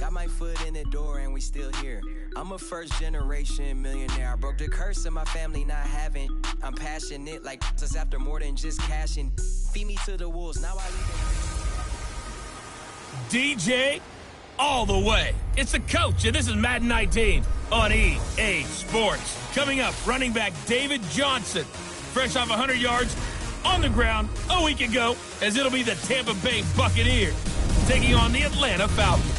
Got my foot in the door and we still here. I'm a first-generation millionaire. I broke the curse of my family not having. I'm passionate like us after more than just cashing. Feed me to the wolves, now I leave it. DJ all the way. It's the coach, and this is Madden 19 on EA Sports. Coming up, running back David Johnson, fresh off 100 yards on the ground a week ago, as it'll be the Tampa Bay Buccaneers taking on the Atlanta Falcons.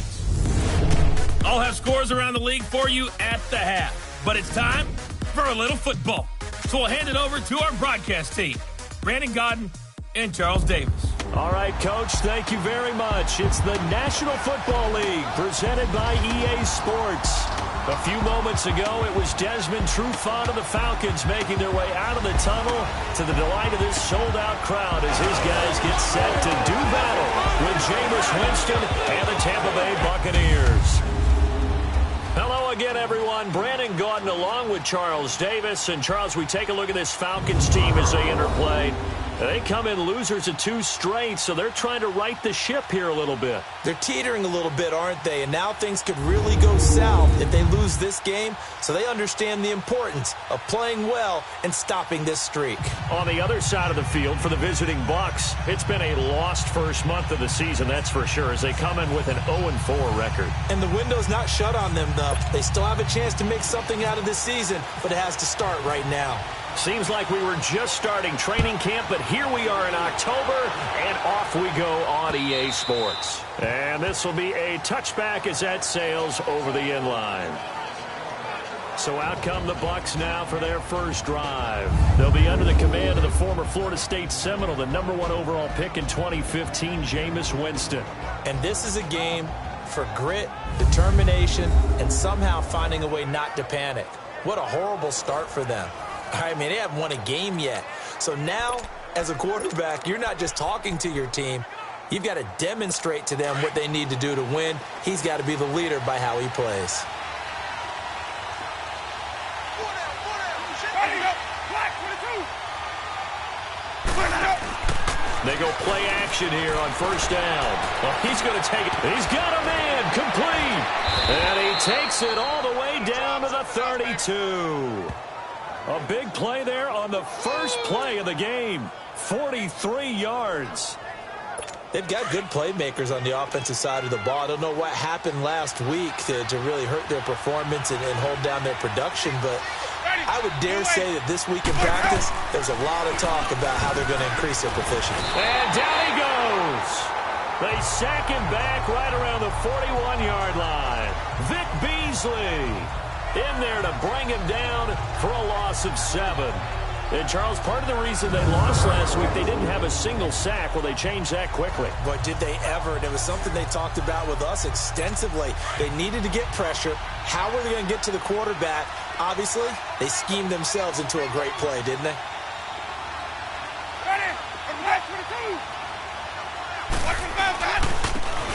I'll have scores around the league for you at the half, but it's time for a little football. So we'll hand it over to our broadcast team, Brandon Godden and Charles Davis. All right, Coach, thank you very much. It's the National Football League presented by EA Sports. A few moments ago, it was Desmond Trufant of the Falcons making their way out of the tunnel to the delight of this sold-out crowd as his guys get set to do battle with Jameis Winston and the Tampa Bay Buccaneers. Hello again, everyone. Brandon Gaudin along with Charles Davis. And, Charles, we take a look at this Falcons team as they interplay. They come in losers of 2 straight, so they're trying to right the ship here a little bit. They're teetering a little bit, aren't they? And now things could really go south if they lose this game, so they understand the importance of playing well and stopping this streak. On the other side of the field for the visiting Bucs, it's been a lost first month of the season, that's for sure, as they come in with an 0-4 record. And the window's not shut on them, though. They still have a chance to make something out of this season, but it has to start right now. Seems like we were just starting training camp, but here we are in October, and off we go on EA Sports. And this will be a touchback as that sails over the end line. So out come the Bucs now for their first drive. They'll be under the command of the former Florida State Seminole, the #1 overall pick in 2015, Jameis Winston. And this is a game for grit, determination, and somehow finding a way not to panic. What a horrible start for them. I mean, they haven't won a game yet. So now, as a quarterback, you're not just talking to your team. You've got to demonstrate to them what they need to do to win. He's got to be the leader by how he plays. They go play action here on first down. Oh, he's going to take it. He's got a man complete. And he takes it all the way down to the 32. A big play there on the first play of the game. 43 yards. They've got good playmakers on the offensive side of the ball. I don't know what happened last week to really hurt their performance and hold down their production, but I would dare say that this week in practice, there's a lot of talk about how they're going to increase their proficiency. And down he goes. They sack him back right around the 41-yard line. Vic Beasley in there to bring him down for a loss of 7. And, Charles, part of the reason they lost last week, they didn't have a single sack. Well, they changed that quickly. But did they ever? And it was something they talked about with us extensively. They needed to get pressure. How were they going to get to the quarterback? Obviously, they schemed themselves into a great play, didn't they?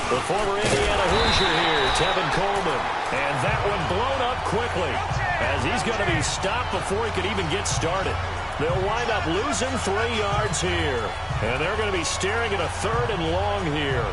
The former Indiana Hoosier here, Tevin Coleman. And that one blown up quickly as he's going to be stopped before he could even get started. They'll wind up losing 3 yards here. And they're going to be staring at a 3rd and long here.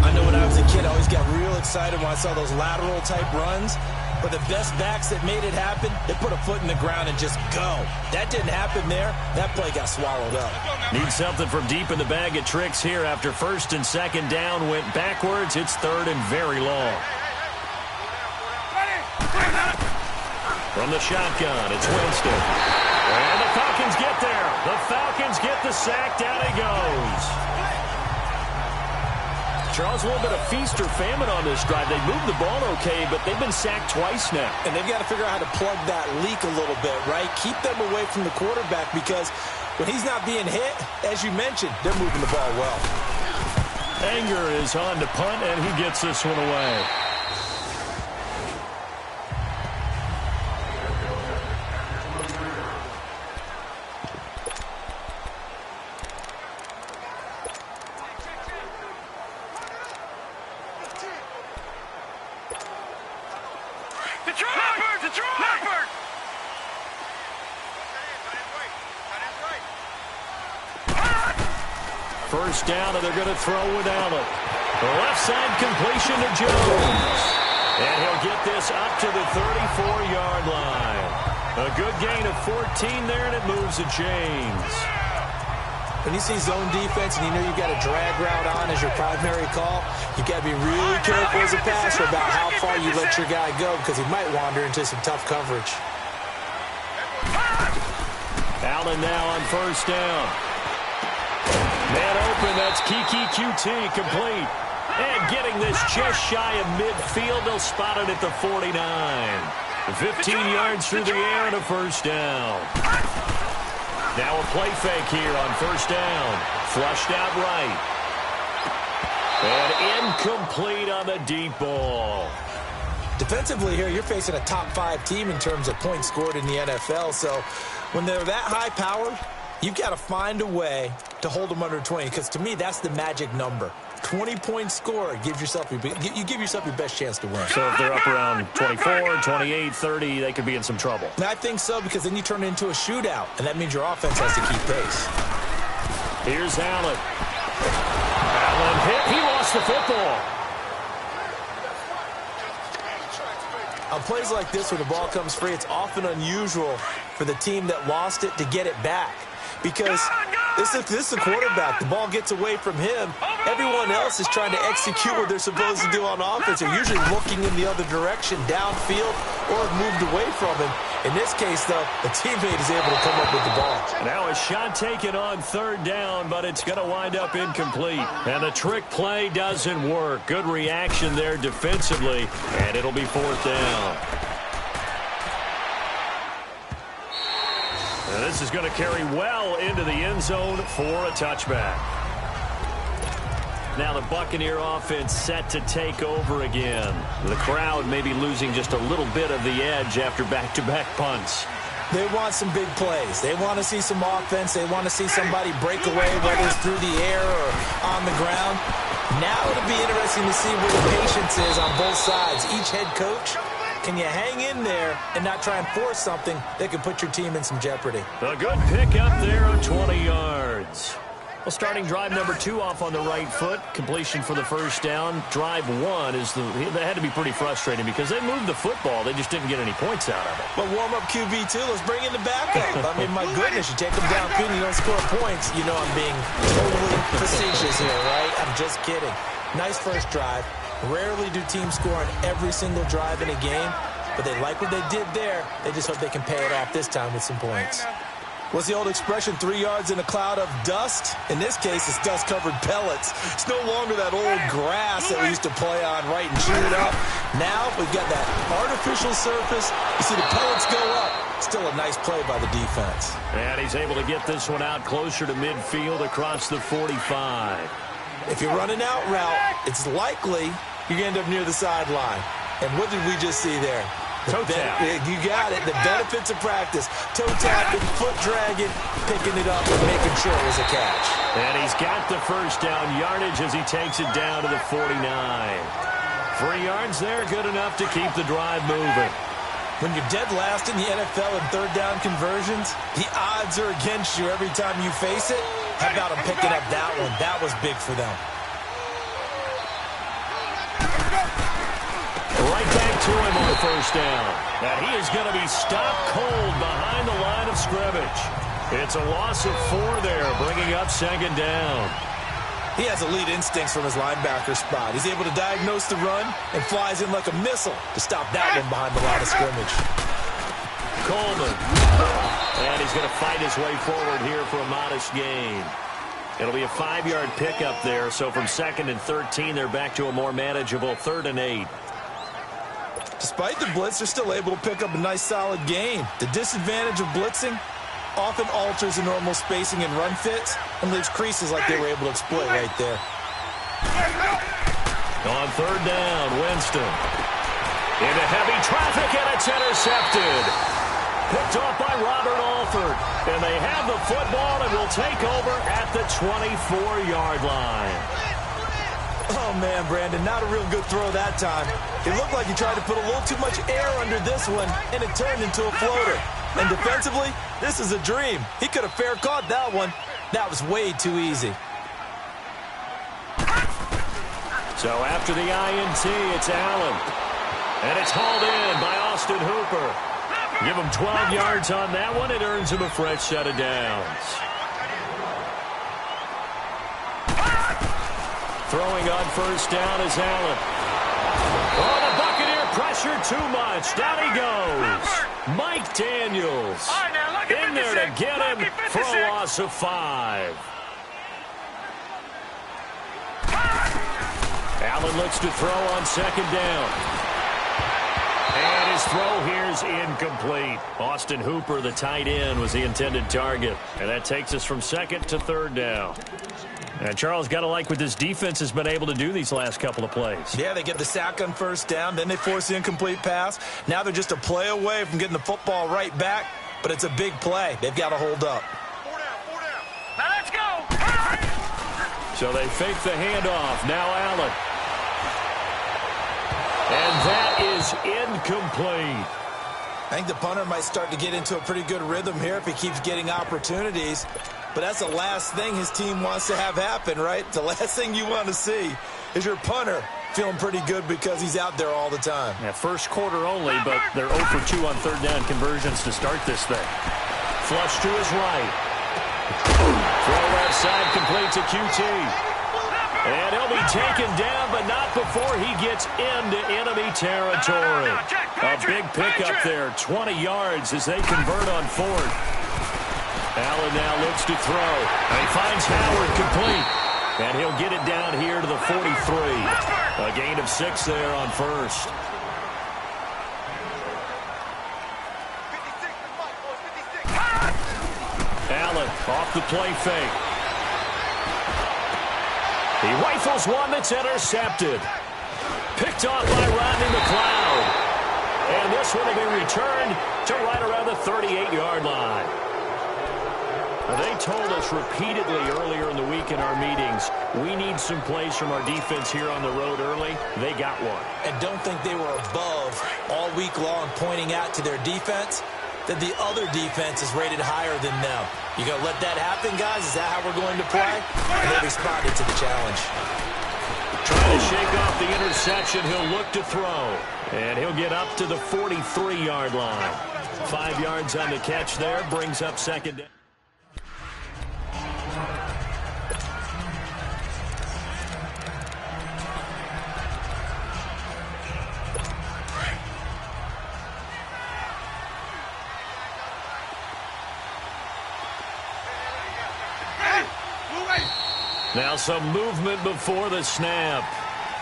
I know when I was a kid, I always got real excited when I saw those lateral type runs. But the best backs that made it happen, they put a foot in the ground and just go. That didn't happen there. That play got swallowed up. Need something from deep in the bag of tricks here after 1st and 2nd down went backwards. It's 3rd and very long. From the shotgun, it's Winston. And the Falcons get there. The Falcons get the sack. Down he goes. Charles, a little bit of feast or famine on this drive. They moved the ball okay, but they've been sacked twice now. And they've got to figure out how to plug that leak a little bit, right? Keep them away from the quarterback because when he's not being hit, as you mentioned, they're moving the ball well. Anger is on to punt, and he gets this one away. First down, and they're going to throw with Allen. The left side completion to Jones. And he'll get this up to the 34-yard line. A good gain of 14 there, and it moves the chains. When you see zone defense and you know you've got a drag route on as your primary call, you've got to be really careful as a passer about how far you let your guy go because he might wander into some tough coverage. Allen now on first down. Man open, that's Kiki QT, complete. And getting this just shy of midfield, they'll spot it at the 49. 15 yards through the air and a first down. Now a play fake here on first down. Flushed out right. And incomplete on the deep ball. Defensively here, you're facing a top 5 team in terms of points scored in the NFL. So when they're that high powered, you've got to find a way to hold them under 20. Because to me, that's the magic number. 20 points scored gives yourself you give yourself your best chance to win. So if they're up around 24, 28, 30, they could be in some trouble. And I think so, because then you turn it into a shootout, and that means your offense has to keep pace. Here's Allen. Allen hit. He lost the football. On plays like this where the ball comes free, it's often unusual for the team that lost it to get it back. Because this is the quarterback. The ball gets away from him. Everyone else is trying to execute what they're supposed to do on offense. They're usually looking in the other direction, downfield, or have moved away from him. In this case, though, the teammate is able to come up with the ball. Now a shot taken on third down, but it's going to wind up incomplete. And the trick play doesn't work. Good reaction there defensively, and it'll be fourth down. And this is going to carry well into the end zone for a touchback. Now the Buccaneer offense set to take over again. The crowd may be losing just a little bit of the edge after back-to-back punts. They want some big plays. They want to see some offense. They want to see somebody break away, whether it's through the air or on the ground. Now it'll be interesting to see where the patience is on both sides. Each head coach, can you hang in there and not try and force something that could put your team in some jeopardy? A good pick up there of 20 yards. Well, starting drive number 2 off on the right foot. Completion for the first down. Drive 1 that had to be pretty frustrating because they moved the football. They just didn't get any points out of it. But warm-up QB2, let's bring in the backup. I mean, my goodness, you take them down and you don't score points. You know I'm being totally facetious here, right? I'm just kidding. Nice first drive. Rarely do teams score on every single drive in a game, but they like what they did there. They just hope they can pay it off this time with some points. What's the old expression, 3 yards in a cloud of dust? In this case, it's dust-covered pellets. It's no longer that old grass that we used to play on, right, and chew it up. Now we've got that artificial surface. You see the pellets go up. Still a nice play by the defense. And he's able to get this one out closer to midfield across the 45. If you're running out route, it's likely you're going to end up near the sideline. And what did we just see there? Toe tap. You got it. The benefits of practice. Toe tapping, foot dragging, picking it up, and making sure it was a catch. And he's got the first down yardage as he takes it down to the 49. 3 yards there, good enough to keep the drive moving. When you're dead last in the NFL in third down conversions, the odds are against you every time you face it. How about him picking up that one? That was big for them. Right back to him on the first down. And he is going to be stopped cold behind the line of scrimmage. It's a loss of 4 there, bringing up second down. He has elite instincts from his linebacker spot. He's able to diagnose the run and flies in like a missile to stop that one behind the line of scrimmage. Coleman. And he's going to fight his way forward here for a modest gain. It'll be a 5-yard pickup there. So from 2nd and 13, they're back to a more manageable 3rd and 8. Despite the blitz, they're still able to pick up a nice, solid gain. The disadvantage of blitzing often alters the normal spacing and run fits and leaves creases like they were able to exploit right there. On 3rd down, Winston. Into heavy traffic, and it's intercepted. Picked off by Robert Alford. And they have the football and will take over at the 24-yard line. Oh, man, Brandon, not a real good throw that time. It looked like he tried to put a little too much air under this one, and it turned into a floater. And defensively, this is a dream. He could have fair caught that one. That was way too easy. So after the INT, it's Allen. And it's hauled in by Austin Hooper. Give him 12 yards on that one. It earns him a fresh set of downs. Throwing on first down is Allen. Oh, the Buccaneer pressure too much. Down he goes. Mike Daniels in there to get him for a loss of 5. Allen looks to throw on second down. And his throw here is incomplete. Austin Hooper, the tight end, was the intended target. And that takes us from second to third down. And Charles, got to like what this defense has been able to do these last couple of plays. Yeah, they get the sack on first down, then they force the incomplete pass. Now they're just a play away from getting the football right back, but it's a big play. They've got to hold up. 4 down. Now let's go. So they fake the handoff. Now Allen. And that is incomplete. I think the punter might start to get into a pretty good rhythm here if he keeps getting opportunities. But that's the last thing his team wants to have happen, right? The last thing you want to see is your punter feeling pretty good because he's out there all the time. Yeah, first quarter only, but they're 0 for 2 on third down conversions to start this thing. Flush to his right. Throw left side complete to QT. And he'll be taken down, but not before he gets into enemy territory. A big pickup there, 20 yards as they convert on fourth. Allen now looks to throw. And he finds Howard complete. And he'll get it down here to the 43. A gain of 6 there on first. 56. Allen off the play fake. He rifles one that's intercepted. Picked off by Rodney McLeod. And this one will be returned to right around the 38-yard line. They told us repeatedly earlier in the week in our meetings, we need some plays from our defense here on the road early. They got one. And don't think they were above all week long pointing out to their defense that the other defense is rated higher than them. You going to let that happen, guys? Is that how we're going to play? And they responded to the challenge. Trying to shake off the interception. He'll look to throw. And he'll get up to the 43-yard line. 5 yards on the catch there. Brings up second down. Now some movement before the snap.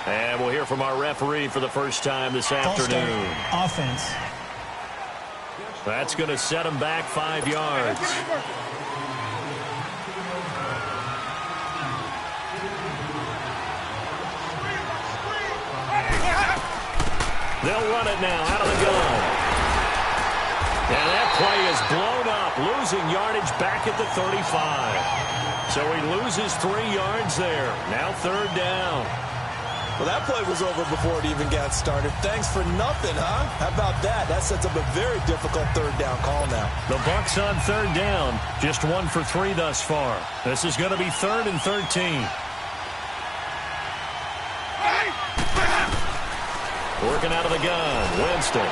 And we'll hear from our referee for the first time this afternoon. Offense. That's going to set him back 5 yards. They'll run it now out of the gun. And that play is blown up, losing yardage back at the 35. So he loses 3 yards there. Now third down. Well, that play was over before it even got started. Thanks for nothing, huh? How about that? That sets up a very difficult third down call now. The Bucs on third down. Just 1 for 3 thus far. This is going to be 3rd and 13. Working out of the gun. Winston.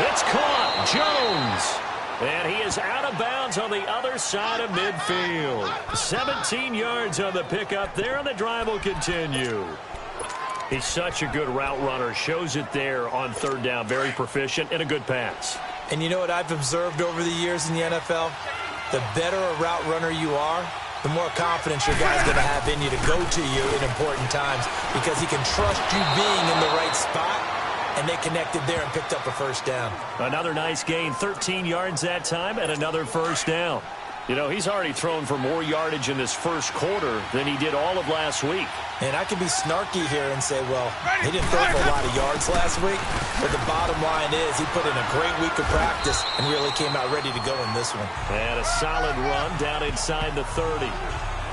It's caught. Jones. And he is out of bounds on the other side of midfield. 17 yards on the pickup there, and the drive will continue. He's such a good route runner. Shows it there on third down. Very proficient and a good pass. And you know what I've observed over the years in the NFL? The better a route runner you are, the more confidence your guy's going to have in you to go to you in important times because he can trust you being in the right spot. And they connected there and picked up a first down. Another nice gain, 13 yards that time, and another first down. You know, he's already thrown for more yardage in this first quarter than he did all of last week. And I can be snarky here and say, well, he didn't throw for a lot of yards last week. But the bottom line is he put in a great week of practice and really came out ready to go in this one. And a solid run down inside the 30.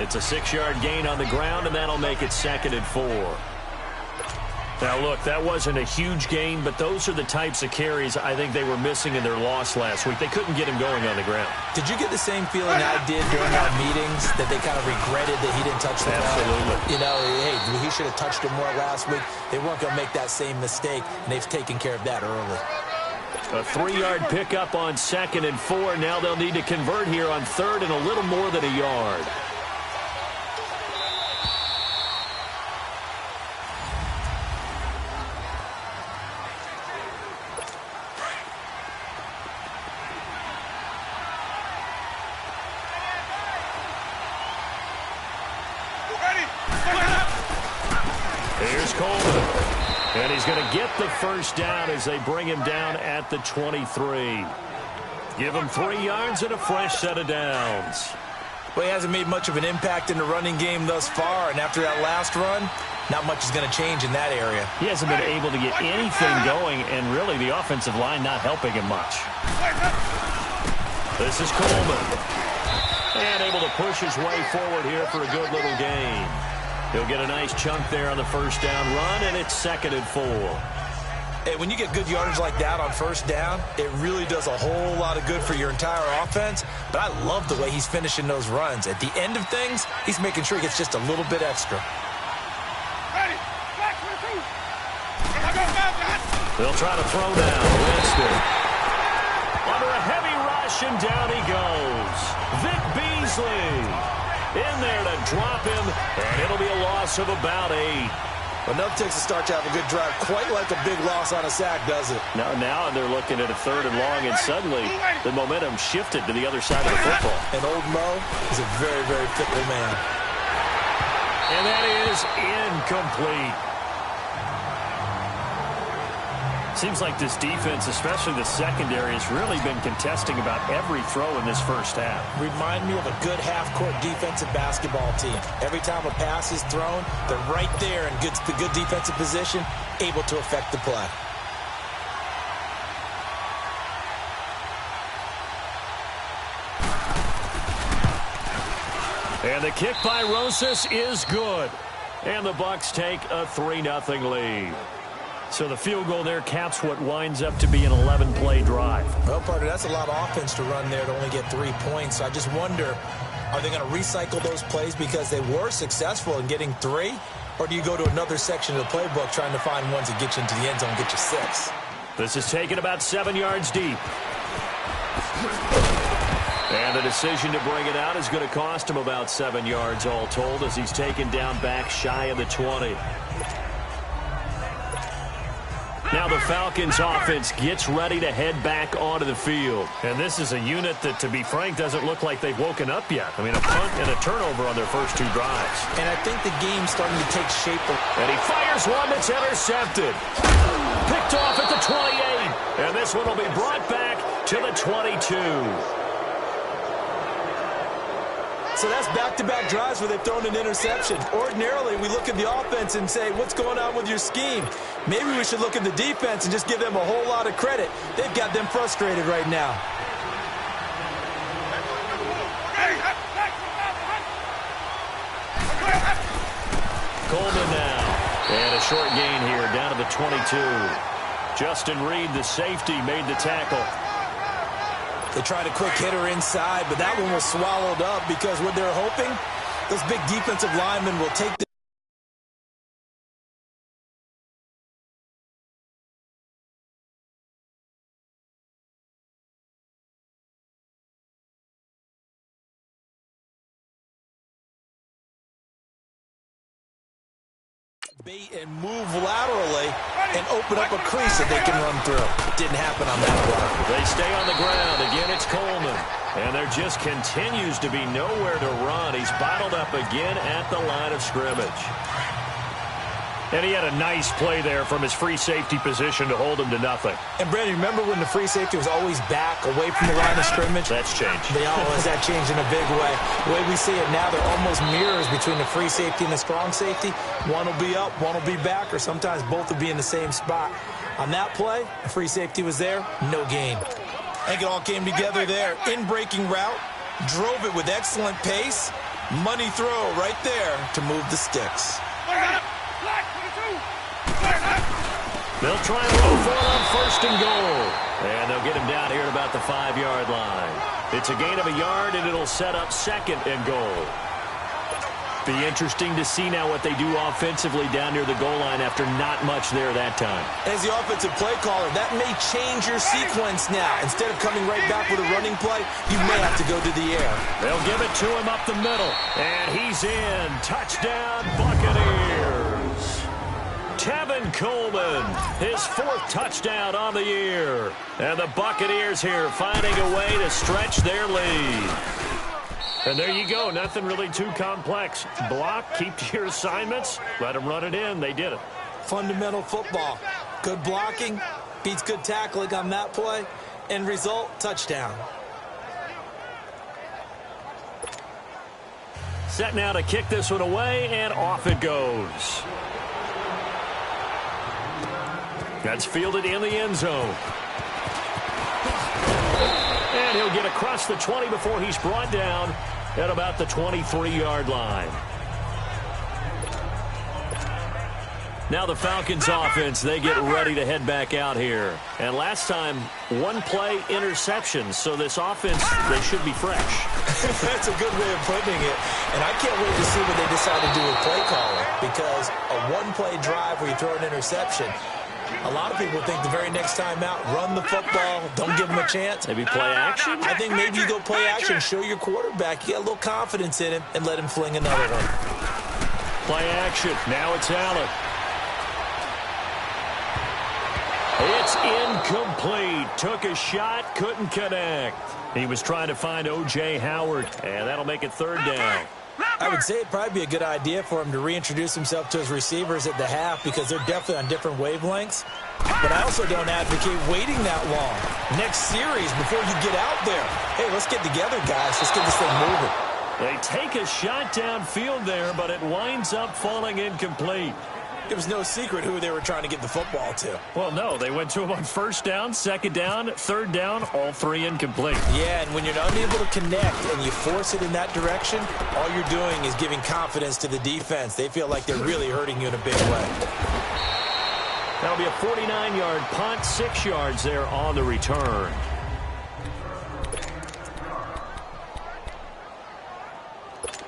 It's a 6-yard gain on the ground, and that'll make it 2nd and 4. Now, look, that wasn't a huge gain, but those are the types of carries I think they were missing in their loss last week. They couldn't get him going on the ground. Did you get the same feeling I did during our meetings, that they kind of regretted that he didn't touch the ball? Absolutely. You know, hey, he should have touched it more last week. They weren't going to make that same mistake, and they've taken care of that early. A 3-yard pickup on 2nd and 4. Now they'll need to convert here on 3rd and a little more than a yard. Here's Coleman. And he's going to get the first down as they bring him down at the 23. Give him 3 yards and a fresh set of downs. Well, he hasn't made much of an impact in the running game thus far, and after that last run, not much is going to change in that area. He hasn't been able to get anything going, and really the offensive line not helping him much. This is Coleman. And able to push his way forward here for a good little gain. He'll get a nice chunk there on the first down run, and it's 2nd and 4. Hey, when you get good yardage like that on first down, it really does a whole lot of good for your entire offense. But I love the way he's finishing those runs. At the end of things, he's making sure he gets just a little bit extra. They'll try to throw down. Winston. Under a heavy rush, and down he goes. Vic Beasley in there to drop him, and it'll be a loss of about 8. Enough takes a start to have a good drive. Quite like a big loss on a sack, does it? Now they're looking at a 3rd and long, and suddenly the momentum shifted to the other side of the football. And old Mo is a very, very fickle man. And that is incomplete. Seems like this defense, especially the secondary, has really been contesting about every throw in this first half. Remind me of a good half-court defensive basketball team. Every time a pass is thrown, they're right there in good defensive position, able to affect the play. And the kick by Rosas is good. And the Bucs take a 3-0 lead. So the field goal there caps what winds up to be an 11-play drive. Well, partner, that's a lot of offense to run there to only get 3 points. So I just wonder, are they going to recycle those plays because they were successful in getting 3? Or do you go to another section of the playbook trying to find ones that get you into the end zone and get you 6? This is taken about 7 yards deep. And the decision to bring it out is going to cost him about 7 yards all told as he's taken down back shy of the 20. Now the Falcons offense gets ready to head back onto the field. And this is a unit that, to be frank, doesn't look like they've woken up yet. I mean, a punt and a turnover on their first 2 drives. And I think the game's starting to take shape. And he fires one that's intercepted. Picked off at the 28. And this one will be brought back to the 22. So that's back-to-back drives where they've thrown an interception. Ordinarily, we look at the offense and say, what's going on with your scheme? Maybe we should look at the defense and just give them a whole lot of credit. They've got them frustrated right now. Coleman now. And a short gain here down to the 22. Justin Reed, the safety, made the tackle. They tried a quick hitter inside, but that one was swallowed up because what they're hoping, those big defensive linemen will take the bait and move laterally and open up a crease that they can run through. Didn't happen on that block. They stay on the ground. Again, it's Coleman. And there just continues to be nowhere to run. He's bottled up again at the line of scrimmage. And he had a nice play there from his free safety position to hold him to nothing. And, Brandon, remember when the free safety was always back away from the line of scrimmage? That's changed. They always that changed in a big way. The way we see it now, they're almost mirrors between the free safety and the strong safety. One will be up, one will be back, or sometimes both will be in the same spot. On that play, the free safety was there, no gain. I think it all came together there. In-breaking route, drove it with excellent pace. Money throw right there to move the sticks. They'll try and roll for it on 1st and goal. And they'll get him down here at about the 5-yard line. It's a gain of a yard, and it'll set up 2nd and goal. Be interesting to see now what they do offensively down near the goal line after not much there that time. As the offensive play caller, that may change your sequence now. Instead of coming right back with a running play, you may have to go to the air. They'll give it to him up the middle. And he's in. Touchdown, Buccaneers. Tevin Coleman, his 4th touchdown on the year. And the Buccaneers here finding a way to stretch their lead. And there you go. Nothing really too complex. Block, keep to your assignments, let them run it in. They did it. Fundamental football. Good blocking beats good tackling on that play. End result, touchdown. Set now to kick this one away, and off it goes. That's fielded in the end zone. And he'll get across the 20 before he's brought down at about the 23-yard line. Now the Falcons offense, they get ready to head back out here. And last time, 1-play interception. So this offense, they should be fresh. That's a good way of putting it. And I can't wait to see what they decide to do with play calling. Because a 1-play drive where you throw an interception, a lot of people think the very next time out, run the football, don't give them a chance. Maybe play action? I think maybe you go play action, show your quarterback, you get a little confidence in him, and let him fling another one. Play action. Now it's Allen. It's incomplete. Took a shot, couldn't connect. He was trying to find O.J. Howard, and that'll make it 3rd down. I would say it'd probably be a good idea for him to reintroduce himself to his receivers at the half because they're definitely on different wavelengths. But I also don't advocate waiting that long. Next series, before you get out there, hey, let's get together, guys. Let's get this thing moving. They take a shot downfield there, but it winds up falling incomplete. It was no secret who they were trying to get the football to. Well, no, they went to him on 1st down, 2nd down, 3rd down, all 3 incomplete. Yeah, and when you're unable to connect and you force it in that direction, all you're doing is giving confidence to the defense. They feel like they're really hurting you in a big way. That'll be a 49-yard punt, 6 yards there on the return.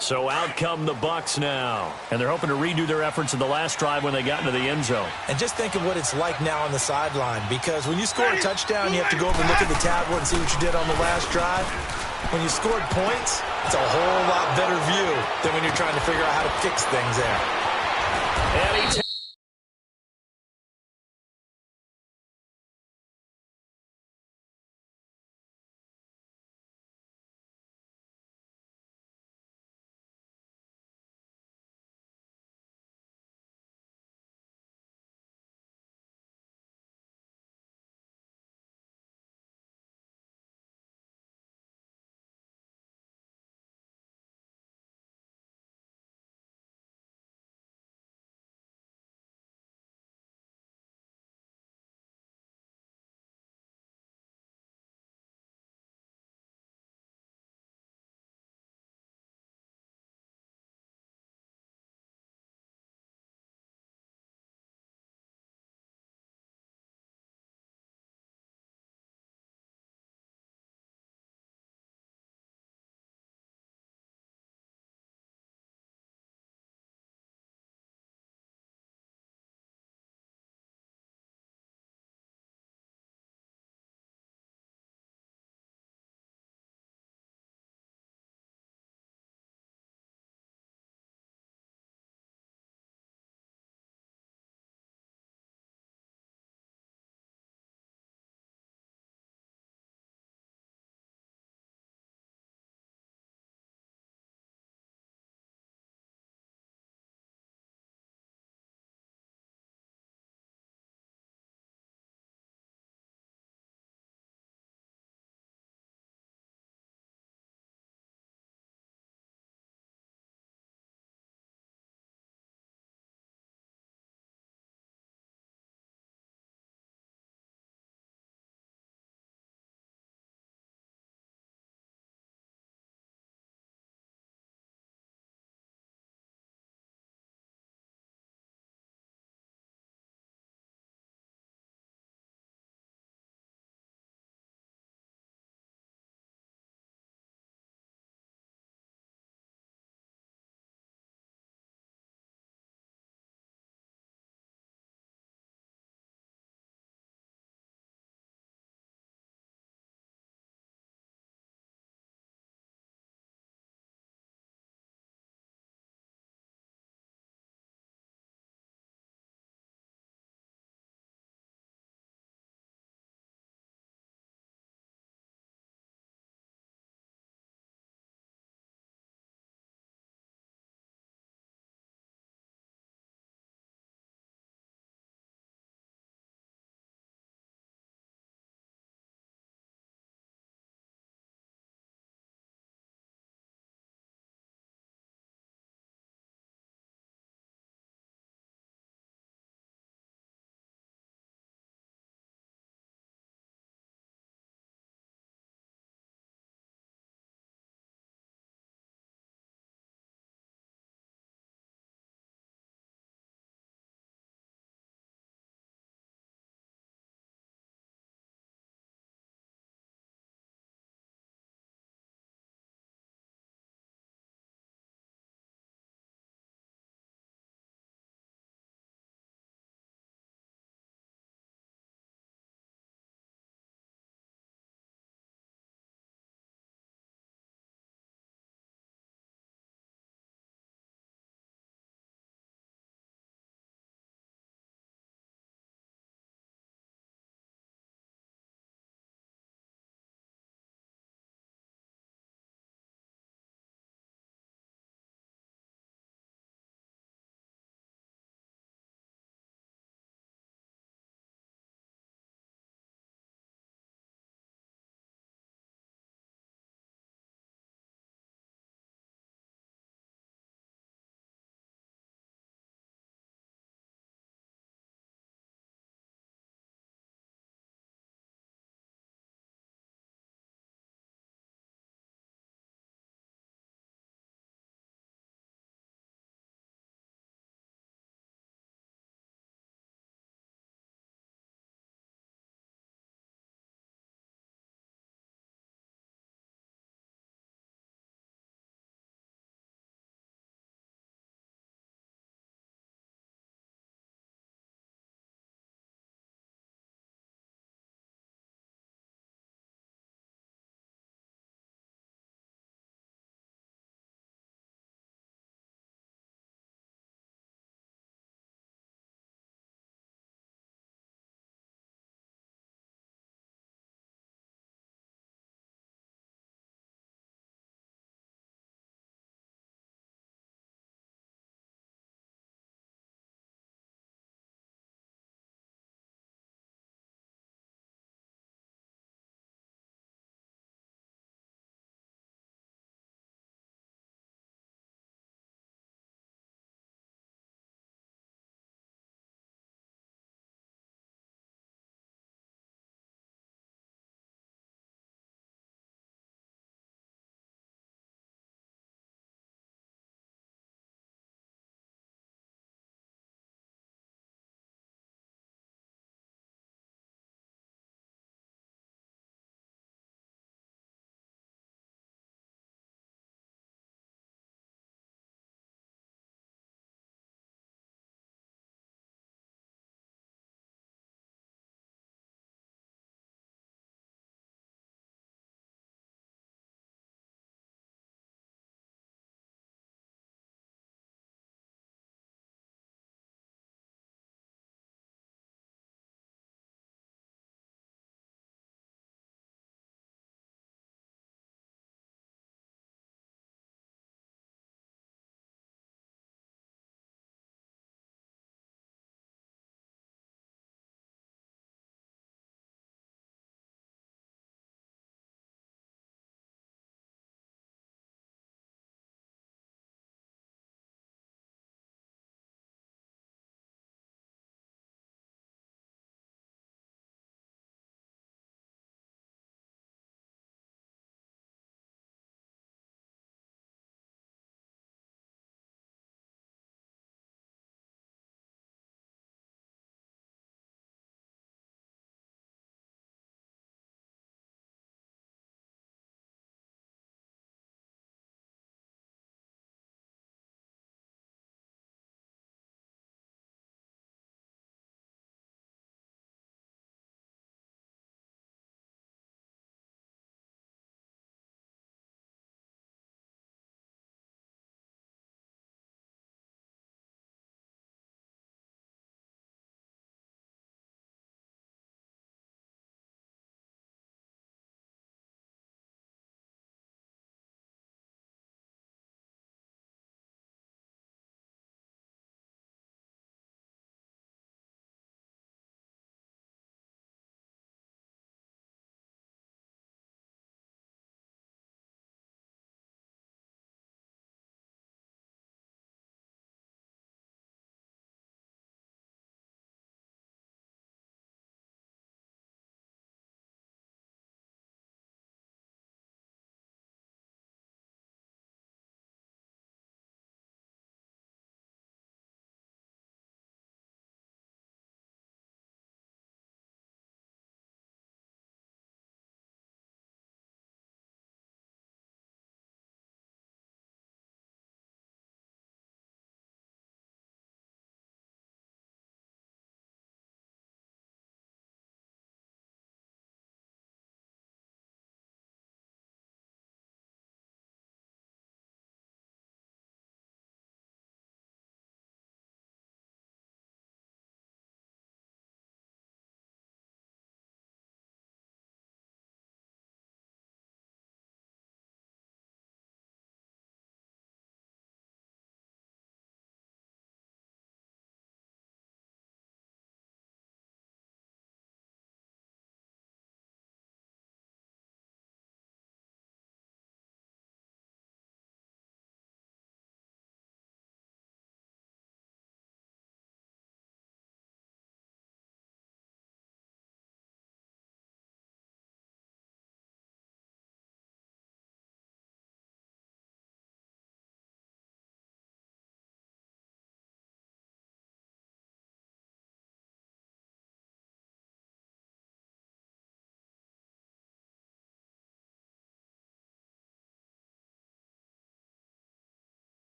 So out come the Bucs now. And they're hoping to redo their efforts in the last drive when they got into the end zone. And just think of what it's like now on the sideline. Because when you score a touchdown, you have to go over and look at the tablet and see what you did on the last drive. When you scored points, it's a whole lot better view than when you're trying to figure out how to fix things there. And he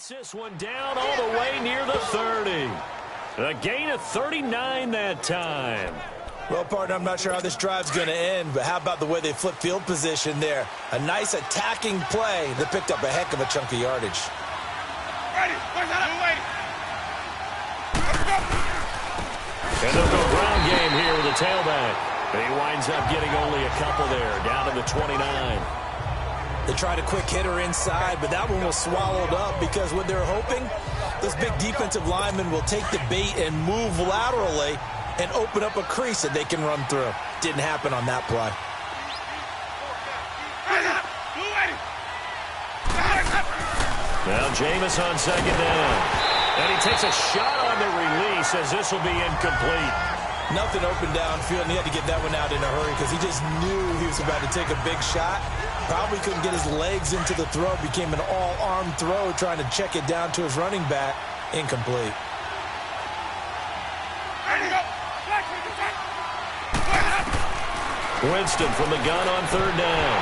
Gets this one down all the way near the 30. A gain of 39 that time. Well, partner, I'm not sure how this drive's going to end, but how about the way they flip field position there? A nice attacking play that picked up a heck of a chunk of yardage. Ready. And they'll go ground game here with a tailback. And he winds up getting only a couple there, down to the 29. They tried a quick hitter inside, but that one was swallowed up because what they're hoping, this big defensive lineman will take the bait and move laterally and open up a crease that they can run through. Didn't happen on that play. Now Jameis on second down. And he takes a shot on the release as this will be incomplete. Nothing open downfield, and he had to get that one out in a hurry because he just knew he was about to take a big shot. Probably couldn't get his legs into the throw. Became an all-arm throw trying to check it down to his running back. Incomplete. Winston from the gun on third down.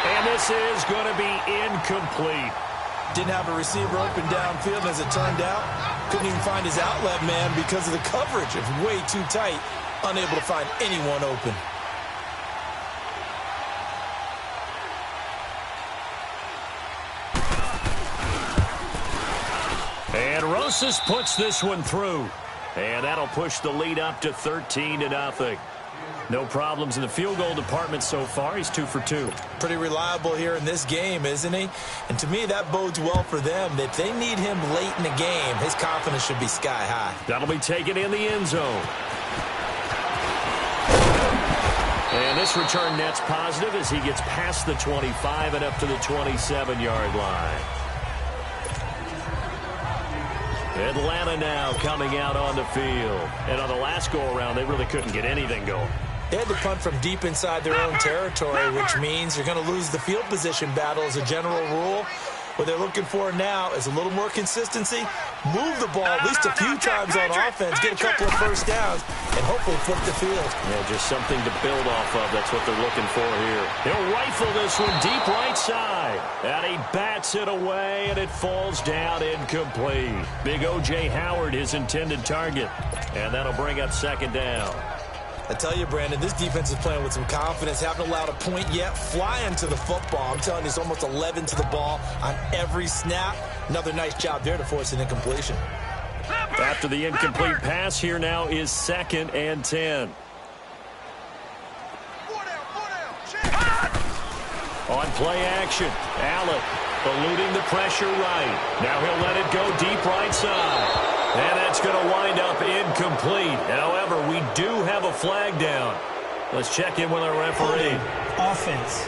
And this is going to be incomplete. Didn't have a receiver open downfield, as it turned out. Couldn't even find his outlet man because of the coverage. It's way too tight. Unable to find anyone open. And Rosas puts this one through. And that'll push the lead up to 13-0. No problems in the field goal department so far. He's 2 for 2. Pretty reliable here in this game, isn't he? And to me, that bodes well for them. If they need him late in the game, his confidence should be sky high. That'll be taken in the end zone. And this return net's positive as he gets past the 25 and up to the 27-yard line. Atlanta now coming out on the field. And on the last go-around, they really couldn't get anything going. They had to punt from deep inside their own territory, which means you're going to lose the field position battle as a general rule. What they're looking for now is a little more consistency, move the ball at least a few times on offense, get a couple of first downs, and hopefully flip the field. Yeah, just something to build off of. That's what they're looking for here. He'll rifle this one deep right side. And he bats it away, and it falls down incomplete. Big O.J. Howard, his intended target. And that'll bring up second down. I tell you, Brandon, this defense is playing with some confidence. Haven't allowed a point yet. Flying to the football. I'm telling you, it's almost 11 to the ball on every snap. Another nice job there to force an incompletion. After the incomplete pass, here now is 2nd and 10. On play action, Allen eluding the pressure right. Now he'll let it go deep right side. And that's going to wind up incomplete. However, we do have a flag down. Let's check in with our referee. Offense.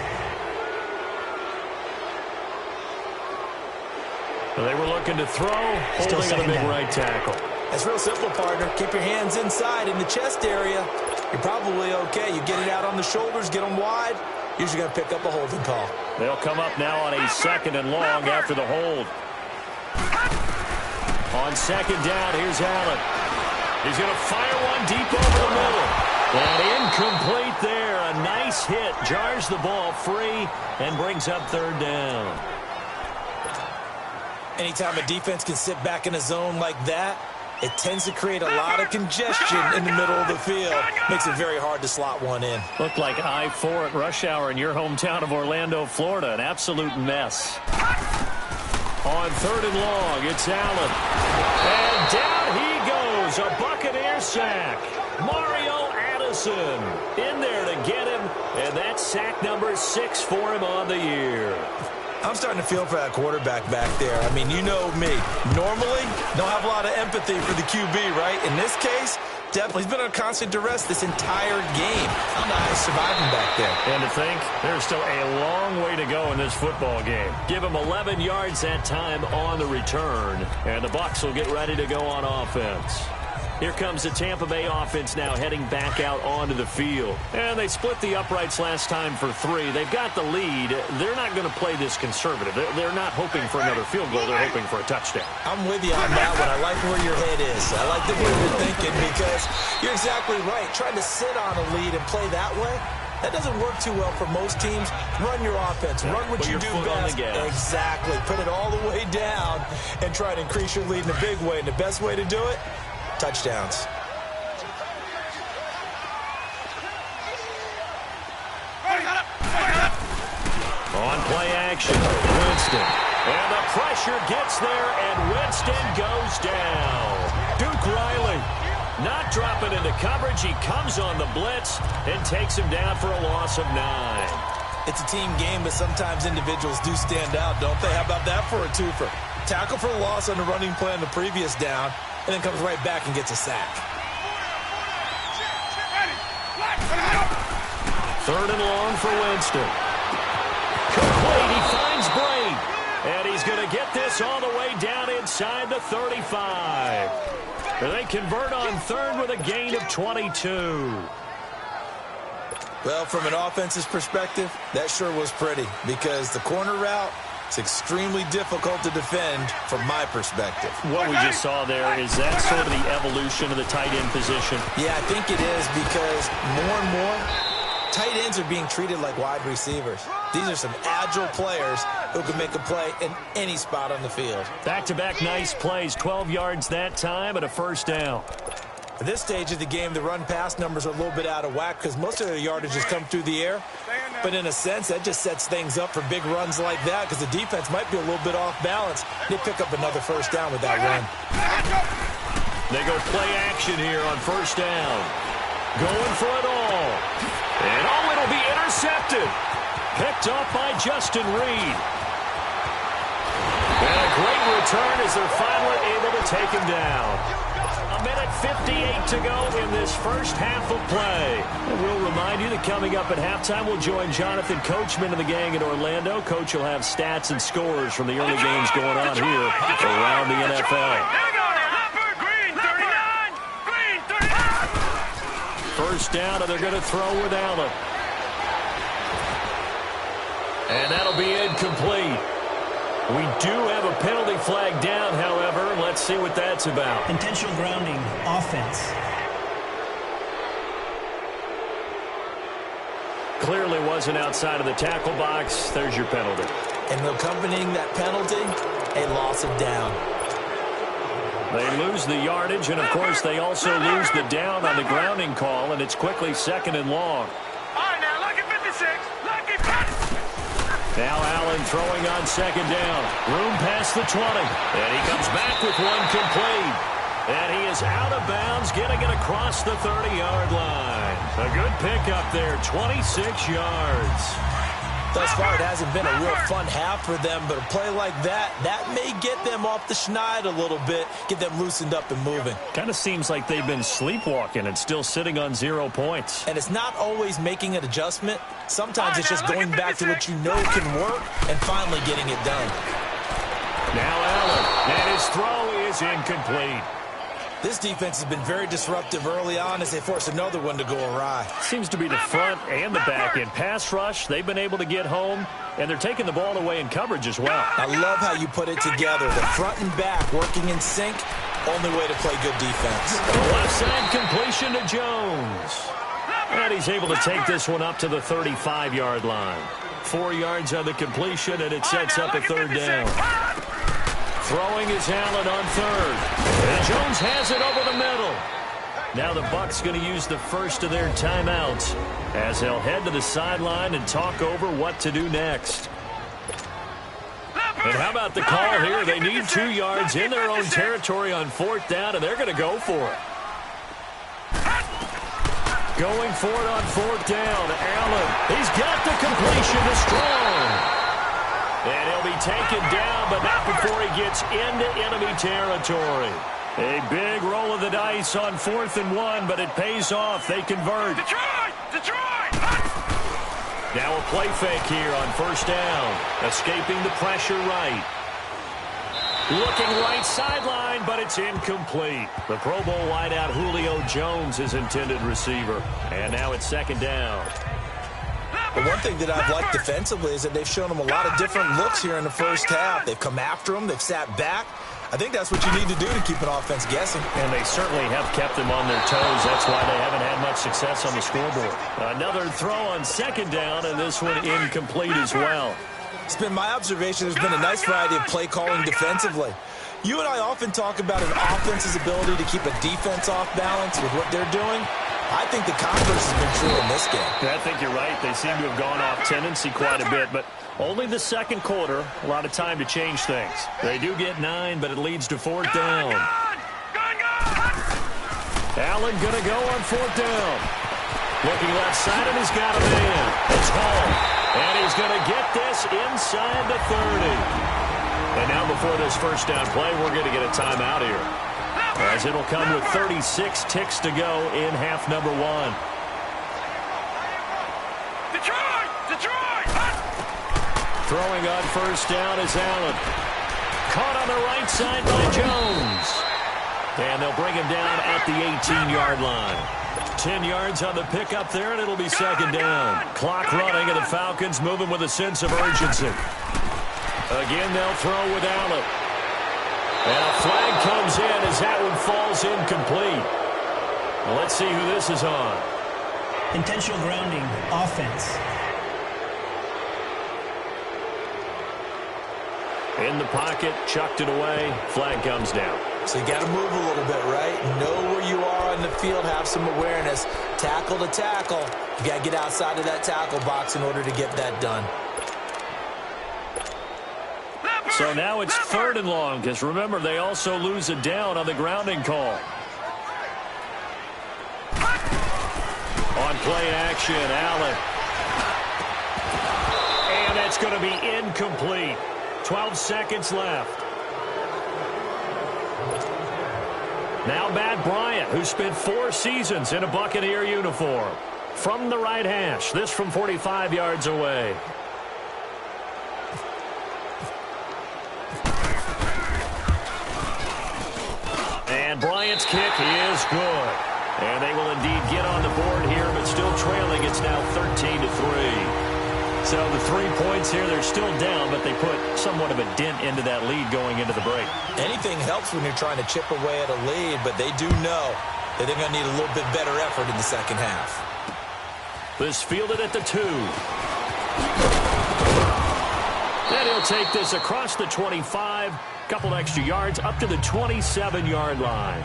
So they were looking to throw, holding on the big right tackle. It's real simple, partner. Keep your hands inside in the chest area. You're probably okay. You get it out on the shoulders, get them wide. Usually going to pick up a holding call. They'll come up now on a 2nd and long after the hold. On 2nd down, here's Allen. He's going to fire one deep over the middle. And incomplete there. A nice hit. Jars the ball free and brings up 3rd down. Anytime a defense can sit back in a zone like that, it tends to create a lot of congestion in the middle of the field. Makes it very hard to slot one in. Looked like I-4 at rush hour in your hometown of Orlando, Florida. An absolute mess. On 3rd and long, it's Allen. And down he goes. A Buccaneer sack. Mario Addison in there to get him. And that's sack number 6 for him on the year. I'm starting to feel for that quarterback back there. I mean, you know me. Normally, don't have a lot of empathy for the QB, right? In this case, definitely. He's been under constant duress this entire game. I don't know how he's surviving back there. And to think, there's still a long way to go in this football game. Give him 11 yards that time on the return. And the Bucs will get ready to go on offense. Here comes the Tampa Bay offense now heading back out onto the field. And they split the uprights last time for 3. They've got the lead. They're not going to play this conservative. They're not hoping for another field goal. They're hoping for a touchdown. I'm with you on that one. I like where your head is. I like the way you're thinking because you're exactly right. Trying to sit on a lead and play that way, That doesn't work too well for most teams. Run your offense. Run what you do best. Exactly. Put it all the way down and try to increase your lead in a big way. And the best way to do it, touchdowns. On play action, Winston. And the pressure gets there, and Winston goes down. Duke Riley not dropping into coverage. He comes on the blitz and takes him down for a loss of 9. It's a team game, but sometimes individuals do stand out, don't they? How about that for a twofer? Tackle for a loss on the running play on the previous down, and then comes right back and gets a sack. 3rd and long for Winston. Complete. He finds Brain. And he's going to get this all the way down inside the 35. They convert on 3rd with a gain of 22. Well, from an offense's perspective, that sure was pretty because the corner route is extremely difficult to defend from my perspective. What we just saw there, is that sort of the evolution of the tight end position? Yeah, I think it is because more and more tight ends are being treated like wide receivers. These are some agile players who can make a play in any spot on the field. Back-to-back nice plays, 12 yards that time and a 1st down. At this stage of the game, the run-pass numbers are a little bit out of whack because most of their yardage has come through the air. But in a sense, that just sets things up for big runs like that because the defense might be a little bit off balance. They pick up another 1st down with that run. They go play action here on 1st down. Going for it all. And it'll be intercepted. Picked off by Justin Reed. And a great return as they're finally able to take him down. 1:58 to go in this first half of play. And we'll remind you that coming up at halftime, we'll join Jonathan Coachman and the gang in Orlando. Coach will have stats and scores from the early games going on here around the NFL. First down, and they're going to throw with Allen. And that'll be incomplete. We do have a penalty flag down, however. Let's see what that's about. Intentional grounding, offense. Clearly wasn't outside of the tackle box. There's your penalty. And accompanying that penalty, a loss of down. They lose the yardage, and, of course, they also lose the down on the grounding call, and it's quickly 2nd and long. All right, now, lucky 56. Lucky 50. Now Allen throwing on 2nd down. Room past the 20. And he comes back with one complete. And he is out of bounds, getting it across the 30-yard line. A good pickup there, 26 yards. Thus far, it hasn't been a real fun half for them, but a play like that may get them off the schneid a little bit, get them loosened up and moving. Kind of seems like they've been sleepwalking and still sitting on 0 points. And it's not always making an adjustment. Sometimes it's just going back to what you know can work and finally getting it done. Now Allen, and his throw is incomplete. This defense has been very disruptive early on as they force another one to go awry. Seems to be the front and the back end. Pass rush, they've been able to get home, and they're taking the ball away in coverage as well. I love how you put it together. The front and back working in sync, only way to play good defense. Left side completion to Jones. And he's able to take this one up to the 35-yard line. 4 yards on the completion, and it sets up a 3rd down. Throwing is Allen on 3rd. And Jones has it over the middle. Now the Bucs going to use the first of their timeouts as they'll head to the sideline and talk over what to do next. And how about the call here? They need 2 yards in their own territory on 4th down, and they're going to go for it. Going for it on 4th down. Allen, he's got the completion to Strong. And he'll be taken down, but not before he gets into enemy territory. A big roll of the dice on 4th and 1, but it pays off. They convert. Detroit! Now a play fake here on 1st down. Escaping the pressure right. Looking right sideline, but it's incomplete. The Pro Bowl wideout Julio Jones is intended receiver. And now it's 2nd down. But one thing that I've liked defensively is that they've shown them a lot of different looks here in the first half. They've come after them. They've sat back. I think that's what you need to do to keep an offense guessing. And they certainly have kept them on their toes. That's why they haven't had much success on the scoreboard. Another throw on second down, and this one incomplete as well. It's been my observation there's been a nice variety of play calling defensively. You and I often talk about an offense's ability to keep a defense off balance with what they're doing. I think the converse has been true in this game. I think you're right. They seem to have gone off tendency quite a bit, but only the second quarter, a lot of time to change things. They do get 9, but it leads to fourth down. Allen going to go on fourth down. Looking left side, and he's got a man. It's Hall, and he's going to get this inside the 30. And now before this first down play, we're going to get a timeout here, as it'll come with 36 ticks to go in half number 1. Detroit! Throwing on first down is Allen. Caught on the right side by Jones. And they'll bring him down at the 18-yard line. 10 yards on the pickup there, and it'll be second down. Clock running, and the Falcons moving with a sense of urgency. Again, they'll throw with Allen. And a flag comes in as that one falls incomplete. Well, let's see who this is on. Intentional grounding, offense. In the pocket, chucked it away. Flag comes down. So you got to move a little bit, right? Know where you are on the field, have some awareness. Tackle to tackle. You got to get outside of that tackle box in order to get that done. So now it's third and long, because remember, they also lose a down on the grounding call. On play action, Allen. And it's going to be incomplete. 12 seconds left. Now Matt Bryant, who spent 4 seasons in a Buccaneer uniform. From the right hash, this from 45 yards away. And Bryant's kick is good. And they will indeed get on the board here, but still trailing. It's now 13-3. So the 3 points here, they're still down, but they put somewhat of a dent into that lead going into the break. Anything helps when you're trying to chip away at a lead, but they do know that they're going to need a little bit better effort in the second half. This fielded at the 2. And he'll take this across the 25, couple extra yards, up to the 27-yard line.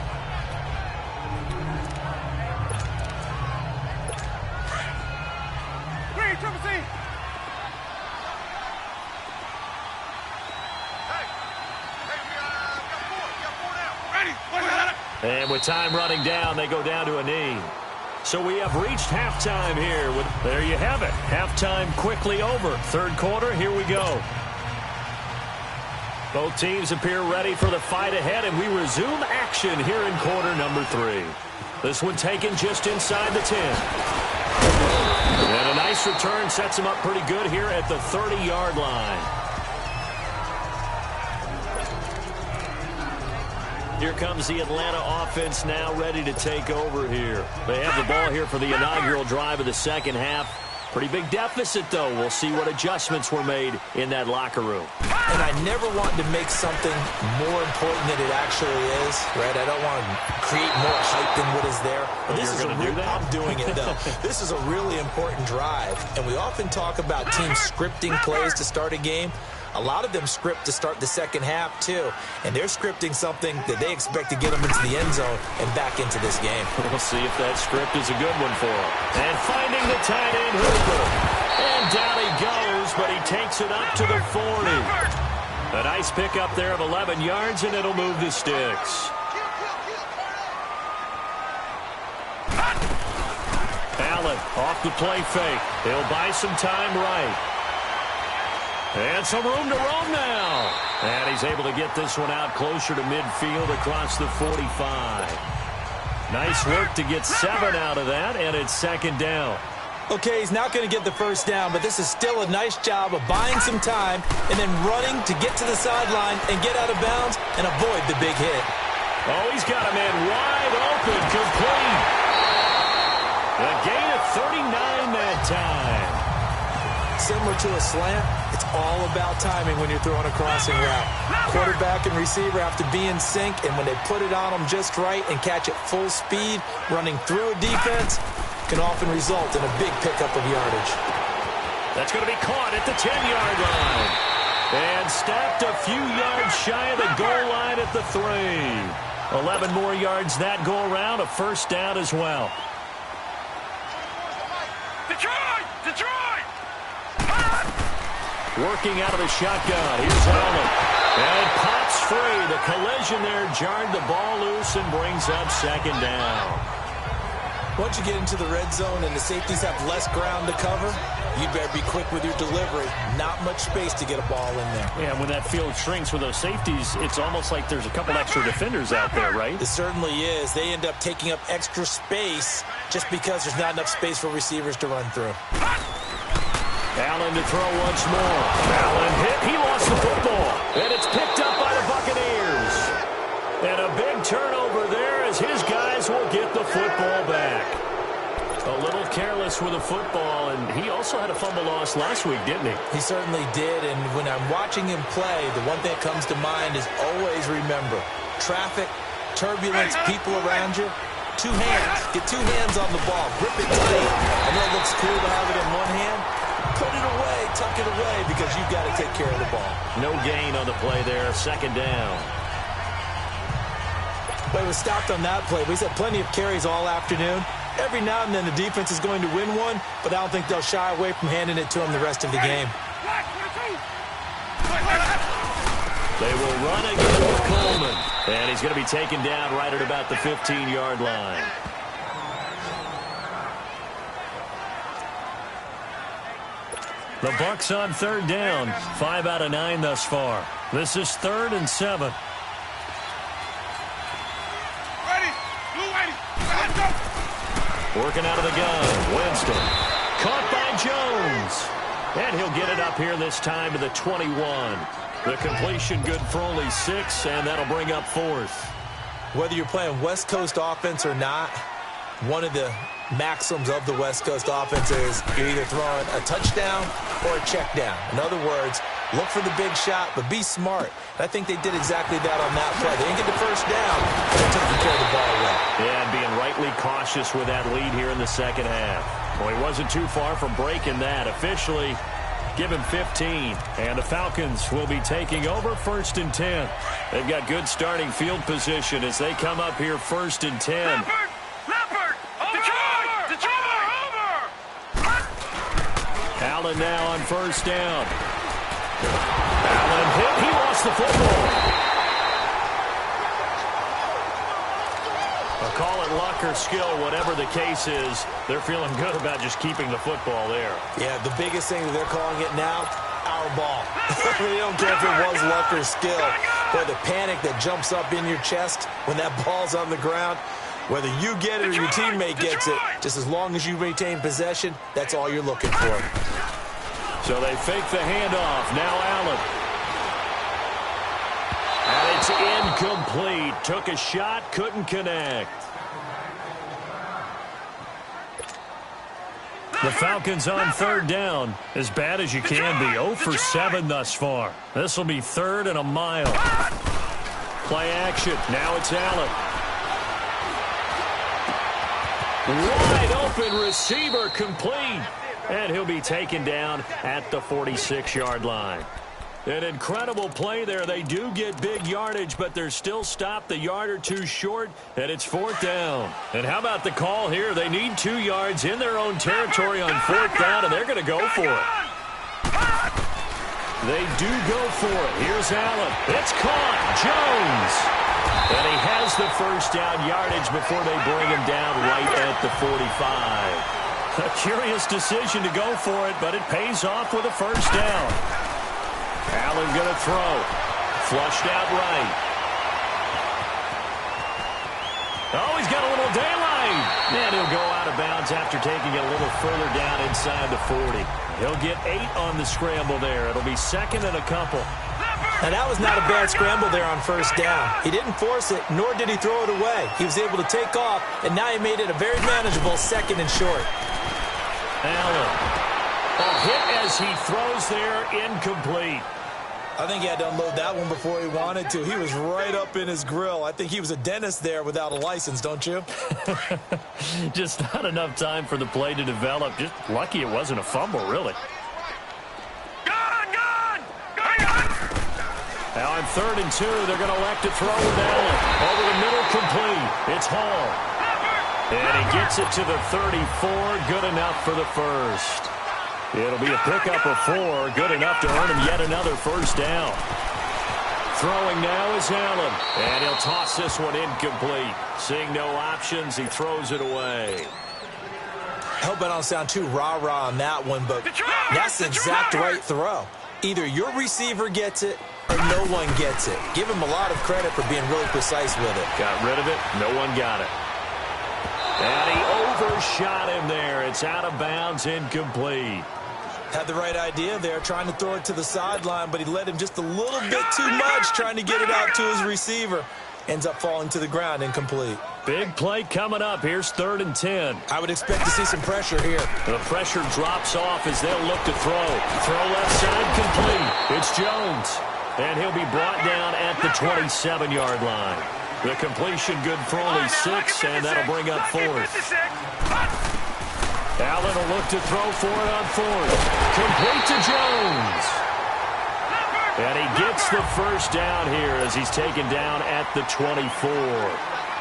And with time running down, they go down to a knee. So we have reached halftime here. There you have it. Halftime quickly over. Third quarter, here we go. Both teams appear ready for the fight ahead, and we resume action here in quarter number 3. This one taken just inside the 10. And a nice return sets him up pretty good here at the 30-yard line. Here comes the Atlanta offense now ready to take over here. They have the ball here for the inaugural drive of the second half. Pretty big deficit, though. We'll see what adjustments were made in that locker room. And I never want to make something more important than it actually is, right? I don't want to create more hype than what is there. But this is I'm doing it, though. This is a really important drive. And we often talk about teams scripting plays to start a game. A lot of them script to start the second half, too. And they're scripting something that they expect to get them into the end zone and back into this game. We'll see if that script is a good one for them. And finding the tight end, Hooper. And down he goes, but he takes it up to the 40. A nice pickup there of 11 yards, and it'll move the sticks. Allen off the play fake. He'll buy some time right. And some room to roam now. And he's able to get this one out closer to midfield across the 45. Nice work to get 7 out of that, and it's second down. Okay, he's not going to get the first down, but this is still a nice job of buying some time and then running to get to the sideline and get out of bounds and avoid the big hit. Oh, he's got a man wide open, complete. A gain of 39 that time. Similar to a slant, it's all about timing when you're throwing a crossing route. Quarterback and receiver have to be in sync, and when they put it on them just right and catch it full speed, running through a defense can often result in a big pickup of yardage. That's going to be caught at the 10-yard line. And stopped a few yards shy of the goal line at the 3. 11 more yards that go around, a first down as well. Detroit! Detroit! Working out of the shotgun. Here's Allen. And pops free. The collision there jarred the ball loose and brings up second down. Once you get into the red zone and the safeties have less ground to cover, you better be quick with your delivery. Not much space to get a ball in there. Yeah, when that field shrinks with those safeties, it's almost like there's a couple extra defenders out there, right? It certainly is. They end up taking up extra space just because there's not enough space for receivers to run through. Allen to throw once more. Allen hit. He lost the football. And it's picked up by the Buccaneers. And a big turnover there as his guys will get the football back. A little careless with the football, and he also had a fumble loss last week, didn't he? He certainly did, and when I'm watching him play, the one thing that comes to mind is always remember, traffic, turbulence, people around you, two hands. Get two hands on the ball. Grip it tight. I know it looks cool to have it in one hand. Put it away, tuck it away, because you've got to take care of the ball. No gain on the play there, second down. But it was stopped on that play. He's had plenty of carries all afternoon. Every now and then the defense is going to win one, but I don't think they'll shy away from handing it to him the rest of the game. They will run again with Coleman. And he's going to be taken down right at about the 15-yard line. The Bucs on third down. 5 out of 9 thus far. This is 3rd and 7. Working out of the gun. Winston. Caught by Jones. And he'll get it up here this time to the 21. The completion good for only 6, and that'll bring up 4th. Whether you're playing West Coast offense or not, one of the maxims of the West Coast offense is you're either throwing a touchdown or a check down. In other words, look for the big shot, but be smart. And I think they did exactly that on that play. They didn't get the first down, but they took care of the ball well. Yeah, and being rightly cautious with that lead here in the second half. Well, he wasn't too far from breaking that. Officially, give him 15. And the Falcons will be taking over 1st and 10. They've got good starting field position as they come up here 1st and 10. Leopard! Detroit! Detroit! Allen now on 1st down. Allen hit. He lost the football. I'll call it luck or skill, whatever the case is. They're feeling good about just keeping the football there. Yeah, the biggest thing that they're calling it now, our ball. They don't care if it was luck or skill. Boy, the panic that jumps up in your chest when that ball's on the ground, whether you get it or your teammate gets it, just as long as you retain possession, that's all you're looking for. So they fake the handoff. Now Allen. And it's incomplete. Took a shot, couldn't connect. The Falcons on 3rd down. As bad as you can be. 0 for 7 thus far. This will be 3rd and a mile. Play action. Now it's Allen. Wide open receiver complete. And he'll be taken down at the 46-yard line. An incredible play there. They do get big yardage, but they're still stopped a yard or two short, and it's 4th down. And how about the call here? They need 2 yards in their own territory on 4th down, and they're going to go for it. They do go for it. Here's Allen. It's caught. Jones. And he has the 1st down yardage before they bring him down right at the 45. A curious decision to go for it, but it pays off with a 1st down. Allen going to throw. Flushed out right. Oh, he's got a little daylight. And he'll go out of bounds after taking it a little further down inside the 40. He'll get 8 on the scramble there. It'll be 2nd and a couple. And that was not a bad scramble there on 1st down. He didn't force it, nor did he throw it away. He was able to take off, and now he made it a very manageable 2nd and short. Allen. A hit as he throws there incomplete. I think he had to unload that one before he wanted to. He was right up in his grill. I think he was a dentist there without a license, don't you? Just not enough time for the play to develop. Just lucky it wasn't a fumble, really. Now on 3rd and 2, they're going to elect to throw with Allen. Over the middle, complete. It's Hall. And he gets it to the 34. Good enough for the first. It'll be a pickup of 4. Good enough to earn him yet another first down. Throwing now is Allen. And he'll toss this one incomplete. Seeing no options, he throws it away. I hope I don't sound too rah-rah on that one, but that's the exact right throw. Either your receiver gets it or no one gets it. Give him a lot of credit for being really precise with it. Got rid of it. No one got it. And he overshot him there. It's out of bounds, incomplete. Had the right idea there, trying to throw it to the sideline, but he let him just a little bit too much, trying to get it out to his receiver. Ends up falling to the ground, incomplete. Big play coming up. Here's 3rd and 10. I would expect to see some pressure here. The pressure drops off as they'll look to throw. Throw left side, complete. It's Jones. And he'll be brought down at the 27-yard line. The completion good for only 6, and that'll bring up 4th. Allen will look to throw for it on 4th. Complete to Jones. And he gets the first down here as he's taken down at the 24.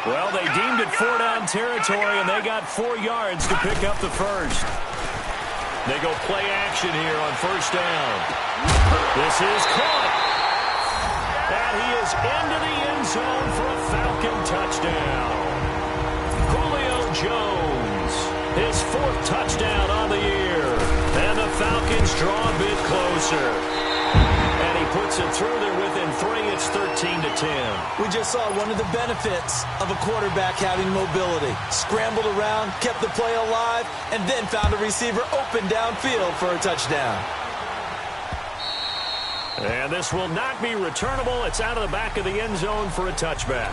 Well, they deemed it 4-down territory, and they got 4 yards to pick up the first. They go play action here on 1st down. This is caught. And he is into the end zone for a Falcon touchdown. Julio Jones, his 4th touchdown on the year. And the Falcons draw a bit closer. And he puts it through there within 3. It's 13-10. We just saw one of the benefits of a quarterback having mobility. Scrambled around, kept the play alive, and then found a receiver open downfield for a touchdown. And this will not be returnable. It's out of the back of the end zone for a touchback.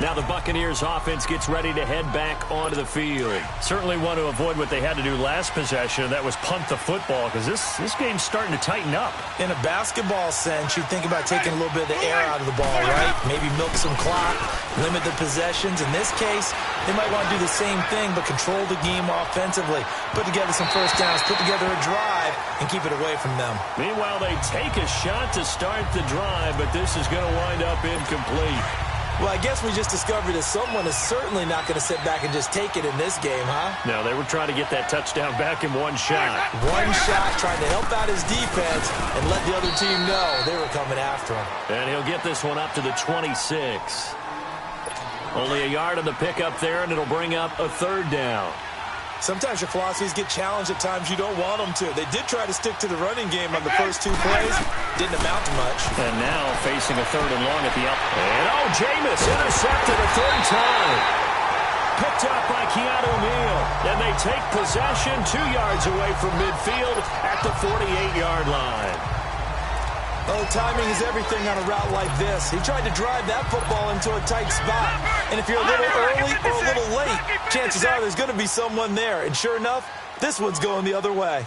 Now the Buccaneers offense gets ready to head back onto the field. Certainly want to avoid what they had to do last possession. That was punt the football, because this game's starting to tighten up. In a basketball sense, you think about taking a little bit of the air out of the ball, right? Maybe milk some clock, limit the possessions. In this case, they might want to do the same thing, but control the game offensively. Put together some first downs, put together a drive, and keep it away from them. Meanwhile, they take a shot to start the drive, but this is going to wind up incomplete. Well, I guess we just discovered that someone is certainly not going to sit back and just take it in this game, huh? No, they were trying to get that touchdown back in one shot. One shot, trying to help out his defense and let the other team know they were coming after him. And he'll get this one up to the 26. Only a yard on the pickup there, and it'll bring up a 3rd down. Sometimes your philosophies get challenged at times you don't want them to. They did try to stick to the running game on the first 2 plays. Didn't amount to much. And now facing a 3rd and long at the up. And Jameis intercepted a 3rd time. Picked up by Keanu Neal. And they take possession 2 yards away from midfield at the 48-yard line. Oh, timing is everything on a route like this. He tried to drive that football into a tight spot. And if you're a little early or a little late, chances are there's going to be someone there. And sure enough, this one's going the other way.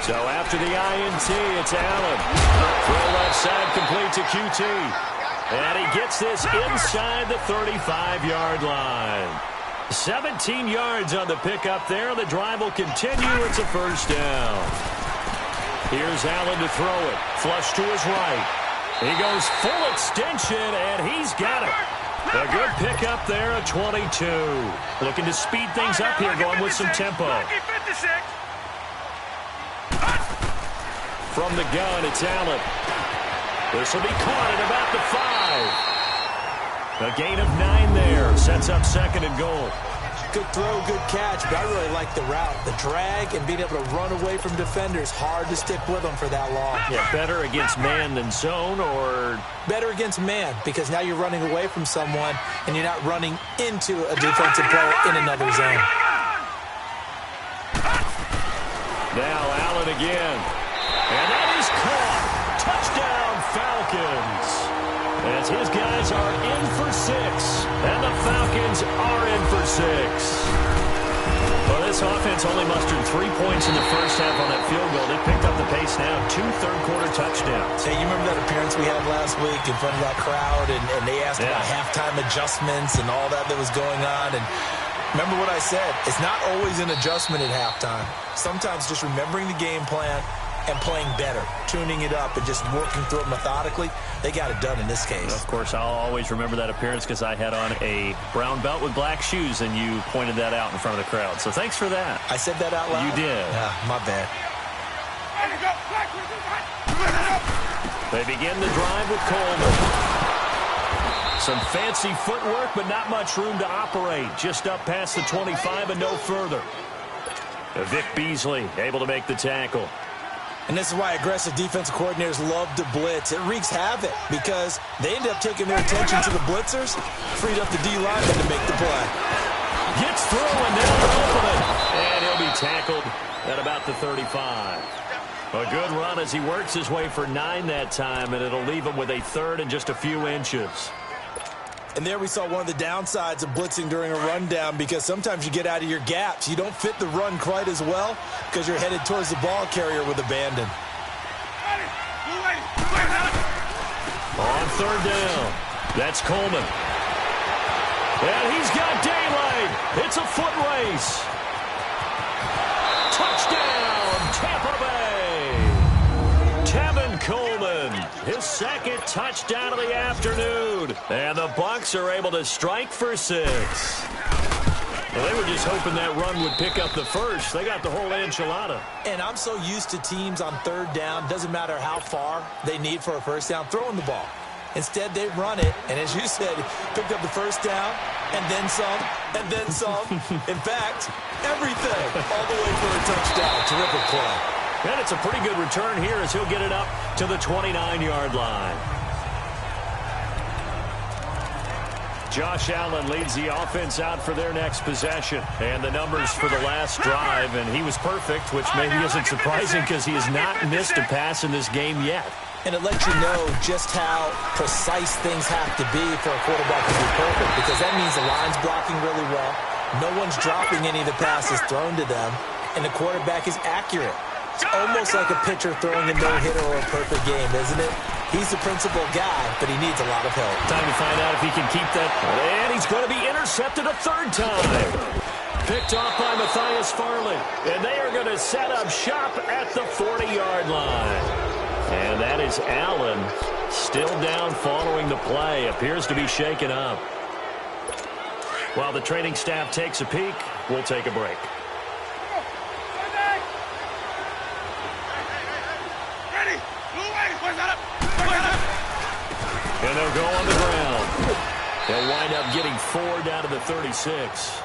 So after the INT, it's Allen. Throw left side complete to QT. And he gets this inside the 35-yard line. 17 yards on the pickup there. The drive will continue. It's a first down. Here's Allen to throw it. Flush to his right. He goes full extension, and he's got it. A good pickup there at 22. Looking to speed things up here, going with some tempo. From the gun, it's Allen. This will be caught at about the 5. A gain of 9 there. Sets up 2nd and goal. Good throw, good catch, but I really like the route. The drag and being able to run away from defenders. Hard to stick with them for that long. Yeah, better against man than zone, or? Better against man, because now you're running away from someone and you're not running into a defensive player in another zone. Now Allen again. And that is caught. Touchdown, Falcons. As his guys are in for 6, and the Falcons are in for 6. Well, this offense only mustered 3 points in the first half on that field goal. They picked up the pace now. 2 third-quarter touchdowns. Hey, you remember that appearance we had last week in front of that crowd, and they asked about halftime adjustments and all that was going on, and remember what I said. It's not always an adjustment at halftime. Sometimes just remembering the game plan and playing better, tuning it up and just working through it methodically. They got it done in this case. Of course, I'll always remember that appearance because I had on a brown belt with black shoes, and you pointed that out in front of the crowd. So thanks for that. I said that out loud? You did. My bad. They begin the drive with Coleman. Some fancy footwork, but not much room to operate. Just up past the 25 and no further. Vic Beasley able to make the tackle. And this is why aggressive defensive coordinators love to blitz. It wreaks havoc because they end up taking their attention to the blitzers, freed up the D-lineman to make the play. Gets through, and now they're opening. And he'll be tackled at about the 35. A good run as he works his way for 9 that time, and it'll leave him with a third and just a few inches. And there we saw one of the downsides of blitzing during a rundown, because sometimes you get out of your gaps. You don't fit the run quite as well because you're headed towards the ball carrier with abandon. On third down, that's Coleman. And he's got daylight. It's a foot race. Touchdown, Tampa Bay. Tevin Coleman, his second touchdown of the afternoon. And the Bucs are able to strike for 6. Well, they were just hoping that run would pick up the first. They got the whole enchilada. And I'm so used to teams on third down, doesn't matter how far they need for a first down, throwing the ball. Instead, they run it, and as you said, picked up the first down, and then some, and then some. In fact, everything, all the way for a touchdown. Terrific play. And it's a pretty good return here as he'll get it up to the 29-yard line. Josh Allen leads the offense out for their next possession. And the numbers for the last drive, and he was perfect, which maybe isn't surprising because he has not missed a pass in this game yet. And it lets you know just how precise things have to be for a quarterback to be perfect, because that means the line's blocking really well, no one's dropping any of the passes thrown to them, and the quarterback is accurate. It's almost like a pitcher throwing a no-hitter or a perfect game, isn't it? He's the principal guy, but he needs a lot of help. Time to find out if he can keep that. And he's going to be intercepted a third time. Picked off by Matthias Farley. And they are going to set up shop at the 40-yard line. And that is Allen still down following the play. Appears to be shaken up. While the training staff takes a peek, we'll take a break. And they'll go on the ground. They'll wind up getting 4 down to the 36.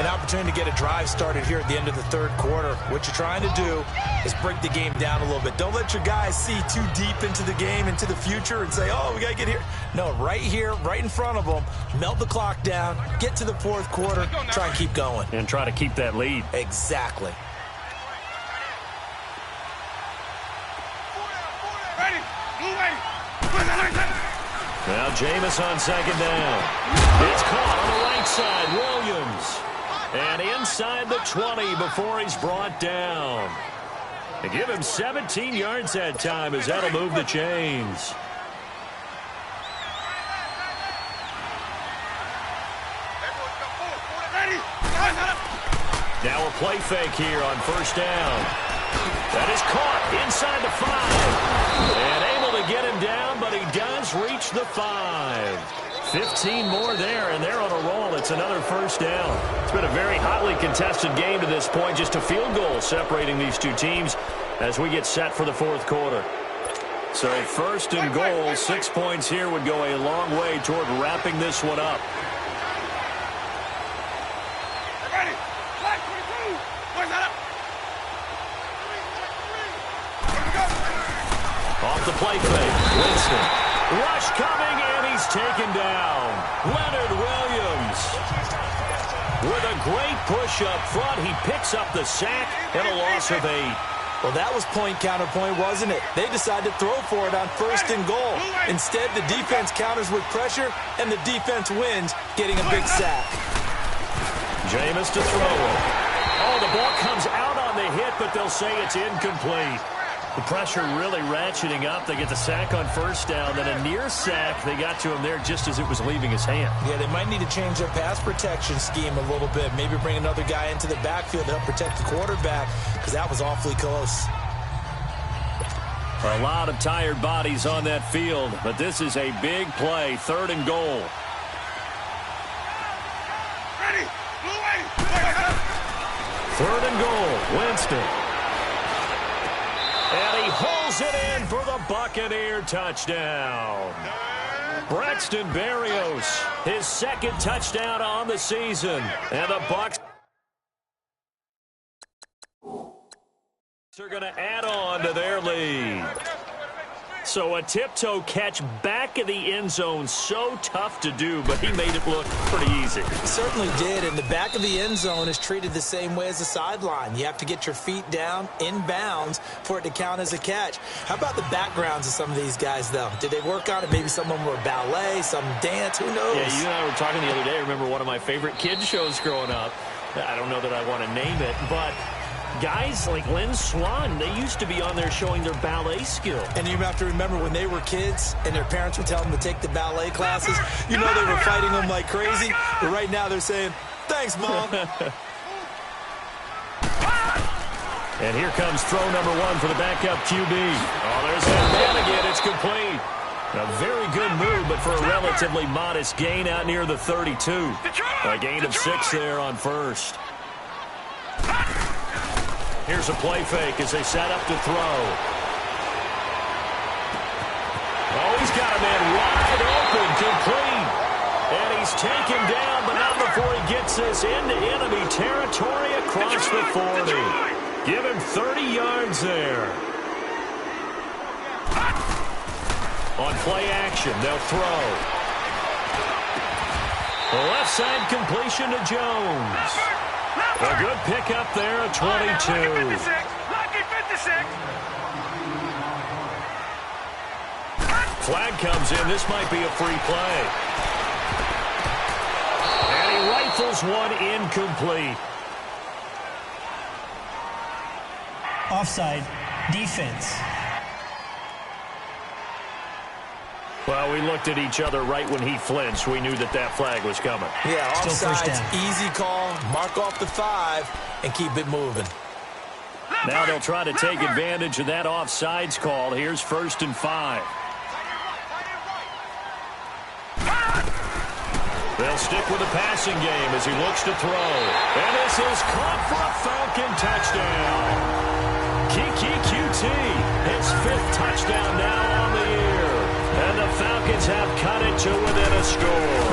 An opportunity to get a drive started here at the end of the third quarter. What you're trying to do is break the game down a little bit. Don't let your guys see too deep into the game, into the future, and say, oh, we got to get here. No, right here, right in front of them, melt the clock down, get to the fourth quarter, try and keep going. And try to keep that lead. Exactly. Now Jameis on second down. It's caught on the right side. Williams. And inside the 20 before he's brought down. They give him 17 yards that time as that'll move the chains. Now a play fake here on first down. That is caught inside the 5. And able to get him down, but he does reach the 5. 15 more there, and they're on a roll. It's another first down. It's been a very hotly contested game to this point. Just a field goal separating these two teams as we get set for the fourth quarter. So first and goal, 6 points here would go a long way toward wrapping this one up. Off the play fake, Winston. Rush coming, and he's taken down. Leonard Williams. With a great push up front, he picks up the sack and a loss of 8. Well, that was point counterpoint, wasn't it? They decided to throw for it on first and goal. Instead, the defense counters with pressure, and the defense wins, getting a big sack. Jameis to throw it. Oh, the ball comes out on the hit, but they'll say it's incomplete. The pressure really ratcheting up. They get the sack on first down, then a near sack. They got to him there just as it was leaving his hand. Yeah, they might need to change their pass protection scheme a little bit. Maybe bring another guy into the backfield to help protect the quarterback, because that was awfully close. A lot of tired bodies on that field, but this is a big play, 3rd and goal. Ready. 3rd and goal, Winston. And he holds it in for the Buccaneer touchdown. Braxton Berrios, his 2nd touchdown on the season. And the Bucs are going to add on to their lead. So a tiptoe catch back in the end zone, so tough to do, but he made it look pretty easy. He certainly did, and the back of the end zone is treated the same way as the sideline. You have to get your feet down in bounds for it to count as a catch. How about the backgrounds of some of these guys, though? Did they work on it? Maybe some of them were ballet, some dance, who knows? Yeah, you and I were talking the other day. I remember one of my favorite kids shows growing up. I don't know that I want to name it, but guys like Lynn Swan, they used to be on there showing their ballet skill. And you have to remember when they were kids and their parents would tell them to take the ballet classes, you know they were fighting them like crazy. But right now they're saying, thanks, Mom. And here comes throw number 1 for the backup QB. Oh, there's that man again. It's complete. A very good move, but for a relatively modest gain out near the 32. A gain of 6 there on first. Here's a play fake as they set up to throw. Oh, he's got a man wide open, complete. And he's taken down, but not before he gets this into enemy territory across the 40. Give him 30 yards there. On play action, they'll throw. The left side completion to Jones. A good pickup there at 22. Flag comes in. This might be a free play. And he rifles one incomplete. Offside. Defense. Well, we looked at each other right when he flinched. We knew that that flag was coming. Yeah, Still first offsides, down. easy call, mark off the 5, and keep it moving. Now they'll try to take advantage of that offsides call. Here's 1st and 5. They'll stick with the passing game as he looks to throw. And this is caught for a Falcon touchdown. Kiki QT, his 5th touchdown now on the year. And the Falcons have cut it to within a score.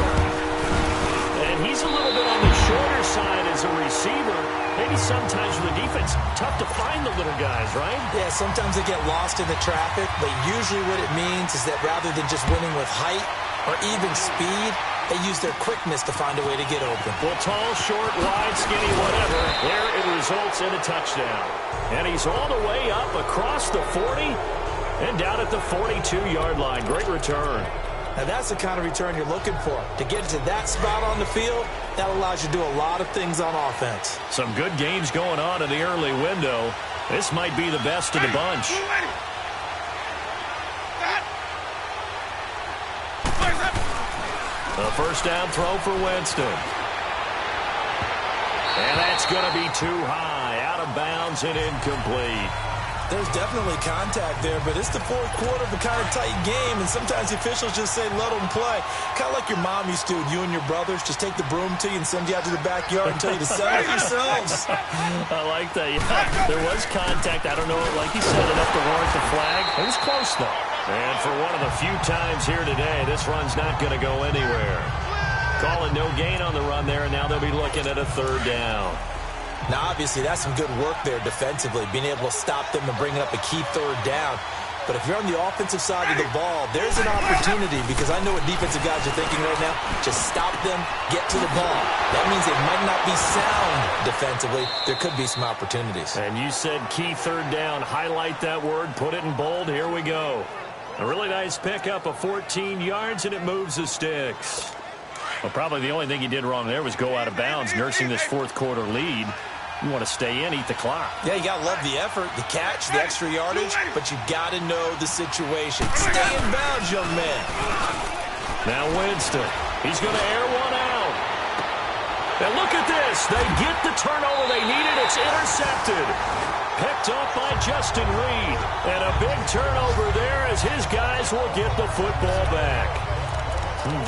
And he's a little bit on the shorter side as a receiver. Maybe sometimes for the defense, tough to find the little guys, right? Yeah, sometimes they get lost in the traffic, but usually what it means is that rather than just winning with height or even speed, they use their quickness to find a way to get open. Well, tall, short, wide, skinny, whatever, there it results in a touchdown. And he's all the way up across the 40 and down at the 42-yard line. Great return. Now, that's the kind of return you're looking for. To get to that spot on the field, that allows you to do a lot of things on offense. Some good games going on in the early window. This might be the best of the bunch. A first down throw for Winston. And that's going to be too high, out of bounds and incomplete. There's definitely contact there, but it's the 4th quarter of a kind of tight game, and sometimes the officials just say, let them play. Kind of like your mom used to, and you and your brothers just take the broom to you and send you out to the backyard and tell you to settle yourselves. I like that. Yeah, there was contact. I don't know, like you said, enough to warrant the flag. It was close, though. And for one of the few times here today, this run's not going to go anywhere. Calling no gain on the run there, and now they'll be looking at a 3rd down. Now, obviously, that's some good work there defensively, being able to stop them and bringing up a key 3rd down. But if you're on the offensive side of the ball, there's an opportunity, because I know what defensive guys are thinking right now. Just stop them, get to the ball. That means they might not be sound defensively. There could be some opportunities. And you said key 3rd down. Highlight that word. Put it in bold. Here we go. A really nice pickup of 14 yards, and it moves the sticks. Well, probably the only thing he did wrong there was go out of bounds, nursing this fourth-quarter lead. You want to stay in, eat the clock. Yeah, you got to love the effort, the catch, the extra yardage, but you got to know the situation. Stay in bounds, young man. Now Winston. He's going to air one out. And look at this. They get the turnover they needed. It's intercepted. Picked up by Justin Reed. And a big turnover there as his guys will get the football back.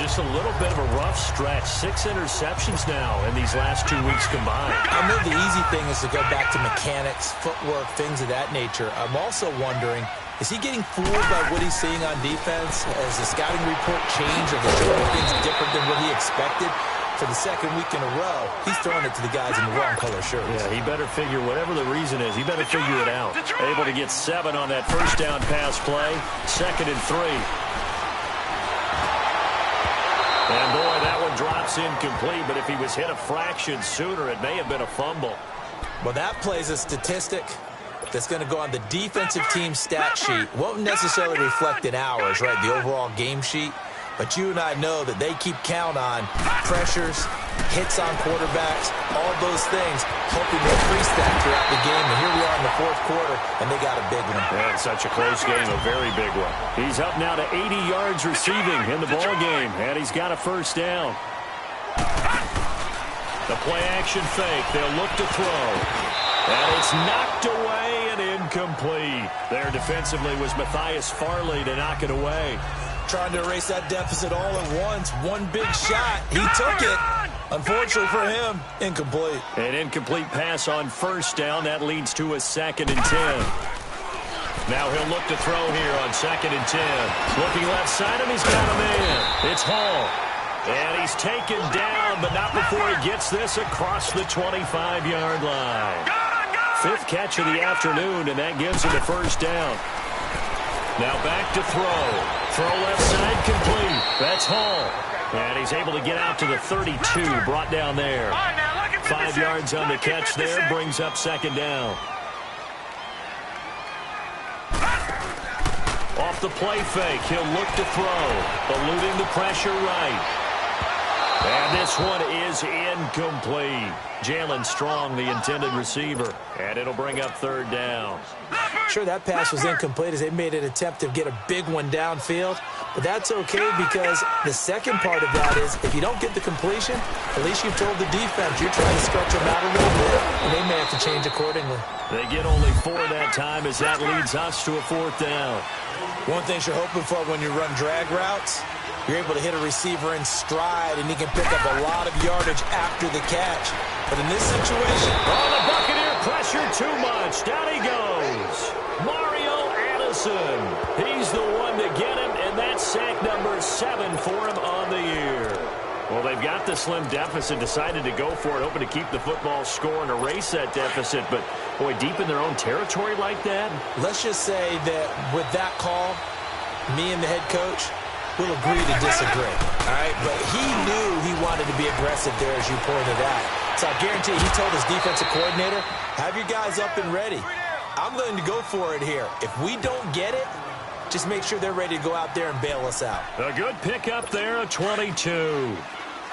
Just a little bit of a rough stretch. 6 interceptions now in these last 2 weeks combined. I know the easy thing is to go back to mechanics, footwork, things of that nature. I'm also wondering, is he getting fooled by what he's seeing on defense? Has the scouting report changed? Are they showing things different than what he expected? For the second week in a row, he's throwing it to the guys in the wrong color shirts. Yeah, he better figure, whatever the reason is, he better figure it out. Able to get 7 on that first down pass play. 2nd and 3. And boy, that one drops incomplete, but if he was hit a fraction sooner, it may have been a fumble. Well, that plays a statistic that's going to go on the defensive team stat sheet. Won't necessarily reflect in ours, right, the overall game sheet. But you and I know that they keep count on pressures, hits on quarterbacks, all those things, hoping to increase that throughout the game. And here we are in the fourth quarter, and they got a big one. Yeah, it's such a close game, a very big one. He's up now to 80 yards receiving in the ball game, and he's got a first down. The play-action fake. They'll look to throw. And it's knocked away and incomplete. There defensively was Matthias Farley to knock it away. Trying to erase that deficit all at once. One big shot. He took it. Unfortunately for him, incomplete. An incomplete pass on first down. That leads to a 2nd and 10. Now he'll look to throw here on 2nd and 10. Looking left side, and he's got a man. It's Hall. And he's taken down, but not before he gets this across the 25-yard line. 5th catch of the afternoon, and that gives him a first down. Now back to throw. Throw left side complete. That's Hall. And he's able to get out to the 32, brought down there. 5 yards on the catch there, brings up 2nd down. Off the play fake, he'll look to throw. Eluding the pressure right. And this one is incomplete. Jalen Strong, the intended receiver. And it'll bring up 3rd down. Sure, that pass was incomplete as they made an attempt to get a big one downfield. But that's okay because the second part of that is if you don't get the completion, at least you've told the defense you're trying to stretch them out a little bit, and they may have to change accordingly. They get only 4 that time as that leads us to a 4th down. One thing you're hoping for when you run drag routes, you're able to hit a receiver in stride, and he can pick up a lot of yardage after the catch. But in this situation, the Buccaneer pressure too much. Down he goes. Mario Addison. He's the one to get him, and that's sack number 7 for him on the year. Well, they've got the slim deficit, decided to go for it, hoping to keep the football score and erase that deficit. But, boy, deep in their own territory like that? Let's just say that with that call, me and the head coach will agree to disagree, all right? But he knew he wanted to be aggressive there, as you pointed out. So I guarantee he told his defensive coordinator, have your guys up and ready. I'm going to go for it here. If we don't get it, just make sure they're ready to go out there and bail us out. A good pickup there, a 22.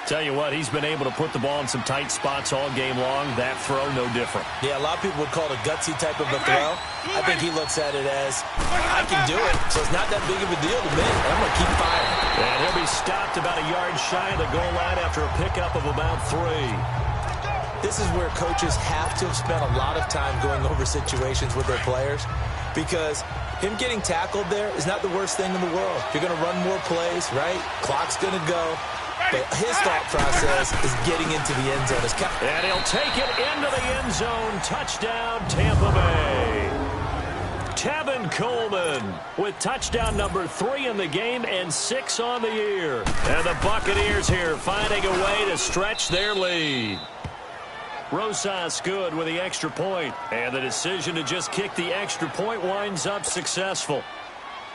Tell you what, he's been able to put the ball in some tight spots all game long. That throw, no different. Yeah, a lot of people would call it a gutsy type of a throw. I think he looks at it as, I can do it, so it's not that big of a deal to me. I'm going to keep firing. And he'll be stopped about a yard shy of the goal line after a pickup of about 3. This is where coaches have to have spent a lot of time going over situations with their players, because him getting tackled there is not the worst thing in the world. You're going to run more plays, right? Clock's going to go. But his thought process is getting into the end zone. And he'll take it into the end zone. Touchdown, Tampa Bay. Tevin Coleman with touchdown number 3 in the game and 6 on the year. And the Buccaneers here finding a way to stretch their lead. Rosas good with the extra point. And the decision to just kick the extra point winds up successful.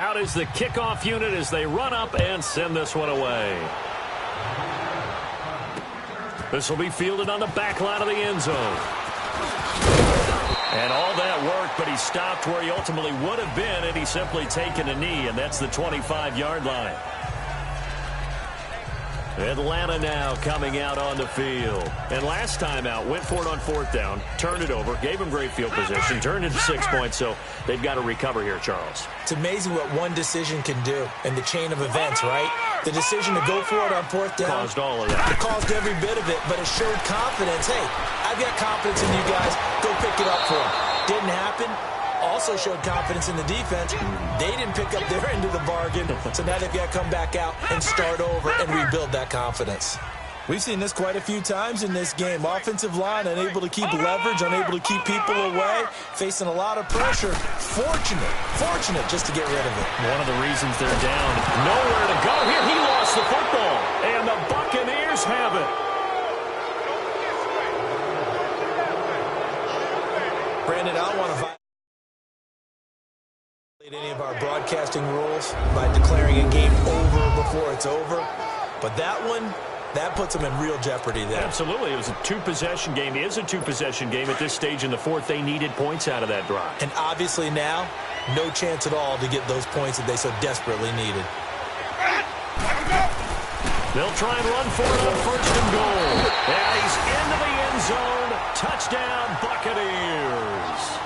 Out is the kickoff unit as they run up and send this one away. This will be fielded on the back line of the end zone. And all that work, but he stopped where he ultimately would have been had he simply taken a knee, and that's the 25-yard line. Atlanta now coming out on the field. And last time out, went for it on 4th down, turned it over, gave them great field position, turned into 6 points, so they've got to recover here, Charles. It's amazing what one decision can do in the chain of events, right? The decision to go for it on 4th down. Caused all of that. It caused every bit of it, but it showed confidence. Hey, I've got confidence in you guys. Go pick it up for them. Didn't happen. Also showed confidence in the defense. They didn't pick up their end of the bargain, so now they've got to come back out and start over and rebuild that confidence. We've seen this quite a few times in this game. Offensive line unable to keep leverage, unable to keep people away, facing a lot of pressure. Fortunate just to get rid of it. One of the reasons they're down. Nowhere to go here. He lost the football, and the Buccaneers have it. Brandon, I don't want to violate any of our broadcasting rules by declaring a game over before it's over, but that puts them in real jeopardy there. Absolutely. It was a two-possession game. It is a two-possession game at this stage in the 4th. They needed points out of that drive. And obviously now, no chance at all to get those points that they so desperately needed. They'll try and run for it on 1st and goal. And he's into the end zone. Touchdown, Buccaneers.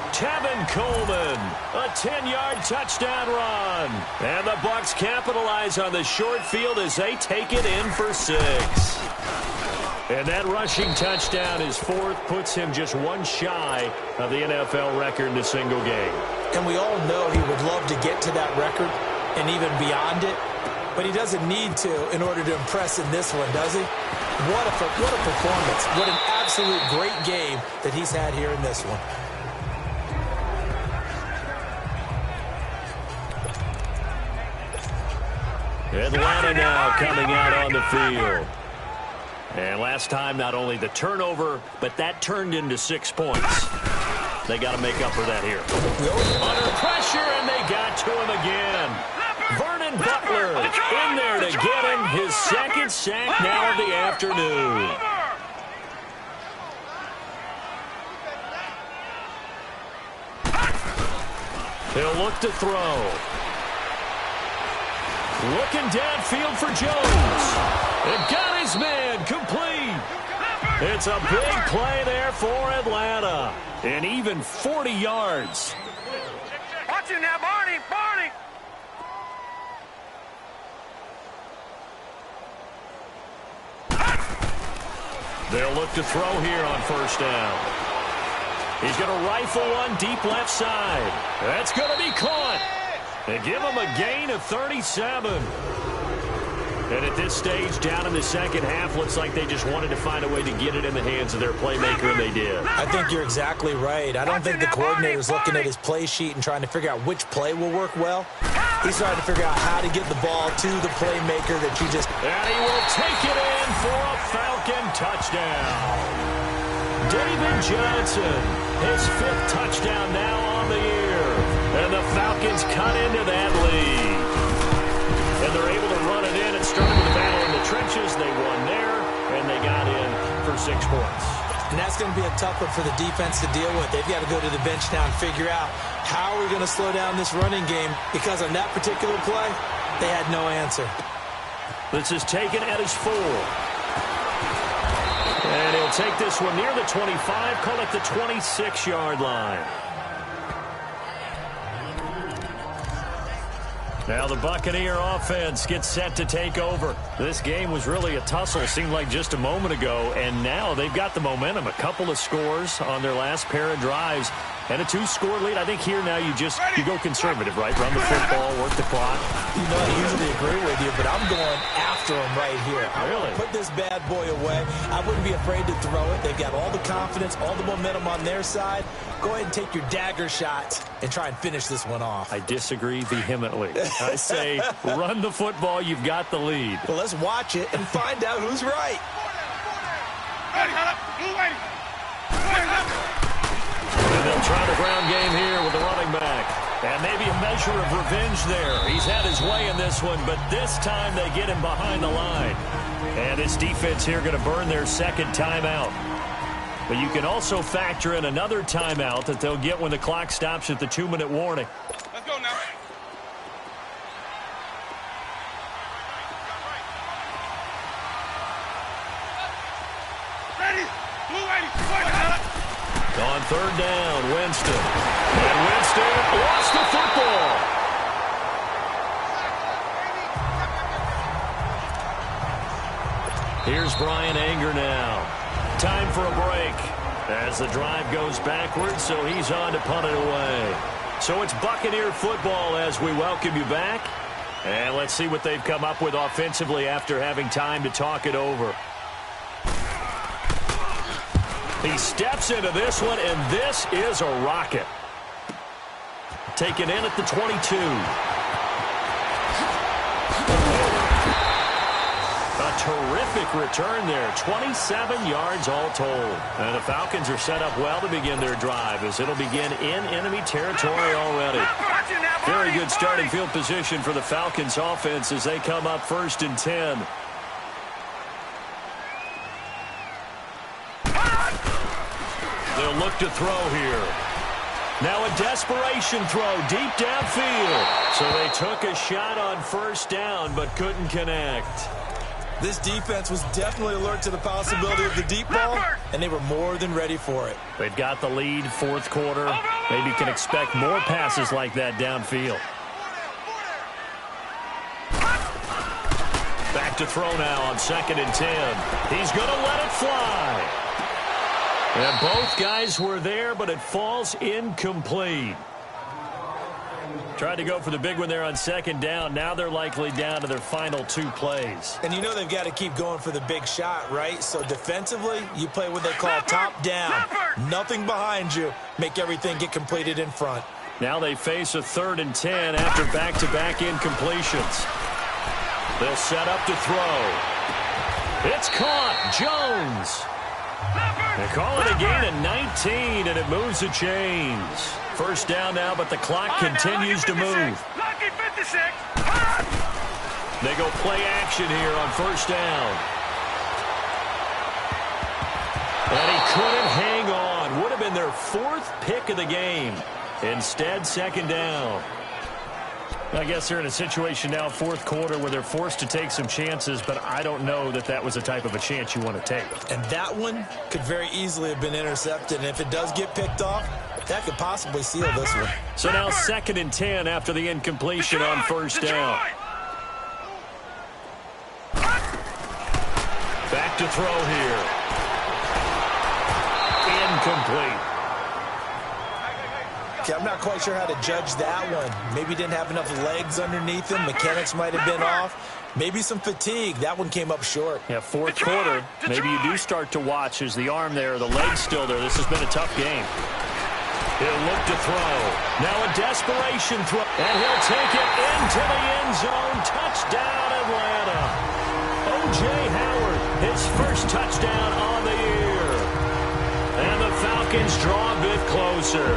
Tevin Coleman, a 10-yard touchdown run. And the Bucs capitalize on the short field as they take it in for 6. And that rushing touchdown, his 4th, puts him just one shy of the NFL record in a single game. And we all know he would love to get to that record and even beyond it, but he doesn't need to in order to impress in this one, does he? What a performance. What an absolute great game that he's had here in this one. Atlanta now coming out on the field. And last time, not only the turnover, but that turned into 6 points. They got to make up for that here. Under pressure, and they got to him again. Vernon Butler in there to get him his 2nd sack now of the afternoon. He'll look to throw. Looking downfield for Jones. And got his man complete. It's a big play there for Atlanta. And even 40 yards. Watch him now, Barney. They'll look to throw here on 1st down. He's going to rifle one deep left side. That's going to be caught. They give him a gain of 37. And at this stage, down in the second half, looks like they just wanted to find a way to get it in the hands of their playmaker, and they did. I think you're exactly right. I don't think the coordinator's looking at his play sheet and trying to figure out which play will work well. He's trying to figure out how to get the ball to the playmaker that you just... And he will take it in for a Falcon touchdown. David Johnson, his 5th touchdown now on the year. And the Falcons cut into that lead. And they're able to run it in. It started with a battle in the trenches. They won there, and they got in for 6 points. And that's going to be a tough one for the defense to deal with. They've got to go to the bench now and figure out how are we going to slow down this running game, because on that particular play, they had no answer. This is taken at his 4. And he'll take this one near the 25, call it the 26-yard line. Now the Buccaneer offense gets set to take over. This game was really a tussle, seemed like just a moment ago, and now they've got the momentum. A couple of scores on their last pair of drives, and a 2-score lead. I think here now you go conservative, right? Run the football, work the clock. You know, I usually agree with you, but I'm going after him right here. Really? Put this bad boy away. I wouldn't be afraid to throw it. They've got all the confidence, all the momentum on their side. Go ahead and take your dagger shots and try and finish this one off. I disagree vehemently. I say run the football. You've got the lead. Well, let's watch it and find out who's right. And they'll try the ground game here with the running back. And maybe a measure of revenge there. He's had his way in this one, but this time they get him behind the line. And this defense here going to burn their 2nd timeout. But you can also factor in another timeout that they'll get when the clock stops at the 2-minute warning. Let's go now. third down, Winston. And Winston lost the football. Here's Brian Anger now. Time for a break as the drive goes backwards, so he's on to punt it away. So it's Buccaneer football as we welcome you back. And let's see what they've come up with offensively after having time to talk it over. He steps into this one, and this is a rocket. Taken in at the 22. A terrific return there. 27 yards all told. And the Falcons are set up well to begin their drive as it'll begin in enemy territory already. Very good starting field position for the Falcons offense as they come up 1st and 10. They'll look to throw here. Now a desperation throw deep downfield. So they took a shot on 1st down but couldn't connect. This defense was definitely alert to the possibility of the deep ball, and they were more than ready for it. They've got the lead 4th quarter. Maybe can expect more passes like that downfield. Back to throw now on 2nd and 10. He's going to let it fly. And both guys were there, but it falls incomplete. Tried to go for the big one there on 2nd down. Now they're likely down to their final 2 plays. And you know they've got to keep going for the big shot, right? So defensively, you play what they call top down. Nothing behind you. Make everything get completed in front. Now they face a 3rd and 10 after back-to-back incompletions. They'll set up to throw. It's caught. Jones. They call it a gain of 19, and it moves the chains. 1st down now, but the clock continues to move. They go play action here on 1st down. And he couldn't hang on. Would have been their 4th pick of the game. Instead, 2nd down. I guess they're in a situation now, 4th quarter, where they're forced to take some chances, but I don't know that that was the type of a chance you want to take. And that one could very easily have been intercepted, and if it does get picked off, that could possibly seal this one. So now 2nd and 10 after the incompletion on 1st down. Back to throw here. Incomplete. Okay, I'm not quite sure how to judge that one. Maybe didn't have enough legs underneath him. Mechanics might have been off. Maybe some fatigue. That one came up short. Yeah, 4th quarter. Maybe you do start to watch as the arm there, the leg's still there. This has been a tough game. He'll look to throw. Now a desperation throw. And he'll take it into the end zone. Touchdown, Atlanta. O.J. Howard, his 1st touchdown on the year. And the Falcons draw a bit closer.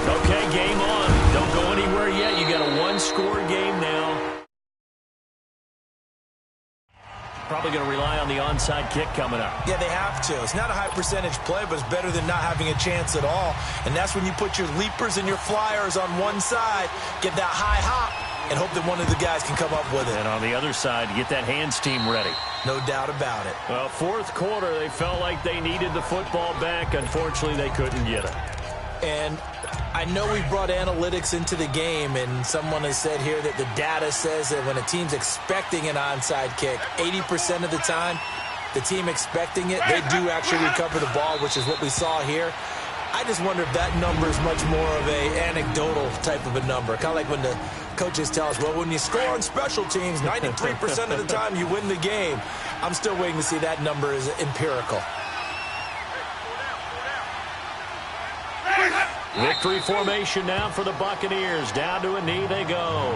Okay, game on. Don't go anywhere yet. You got a 1-score game now. Probably going to rely on the onside kick coming up. Yeah, they have to. It's not a high-percentage play, but it's better than not having a chance at all. And that's when you put your leapers and your flyers on one side, get that high hop, and hope that one of the guys can come up with it. And on the other side, get that hands team ready. No doubt about it. Well, 4th quarter, they felt like they needed the football back. Unfortunately, they couldn't get it. And I know we brought analytics into the game, and someone has said here that the data says that when a team's expecting an onside kick, 80% of the time, the team expecting it, they do actually recover the ball, which is what we saw here. I just wonder if that number is much more of a anecdotal type of a number. Kind of like when the coaches tell us, well, when you score on special teams, 93% of the time you win the game. I'm still waiting to see that number is empirical. Victory formation now for the Buccaneers. Down to a knee they go.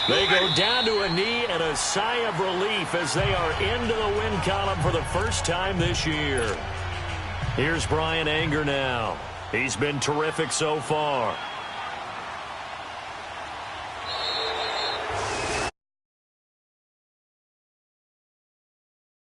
They go down to a knee and a sigh of relief as they are into the win column for the 1st time this year. Here's Brian Anger now. He's been terrific so far.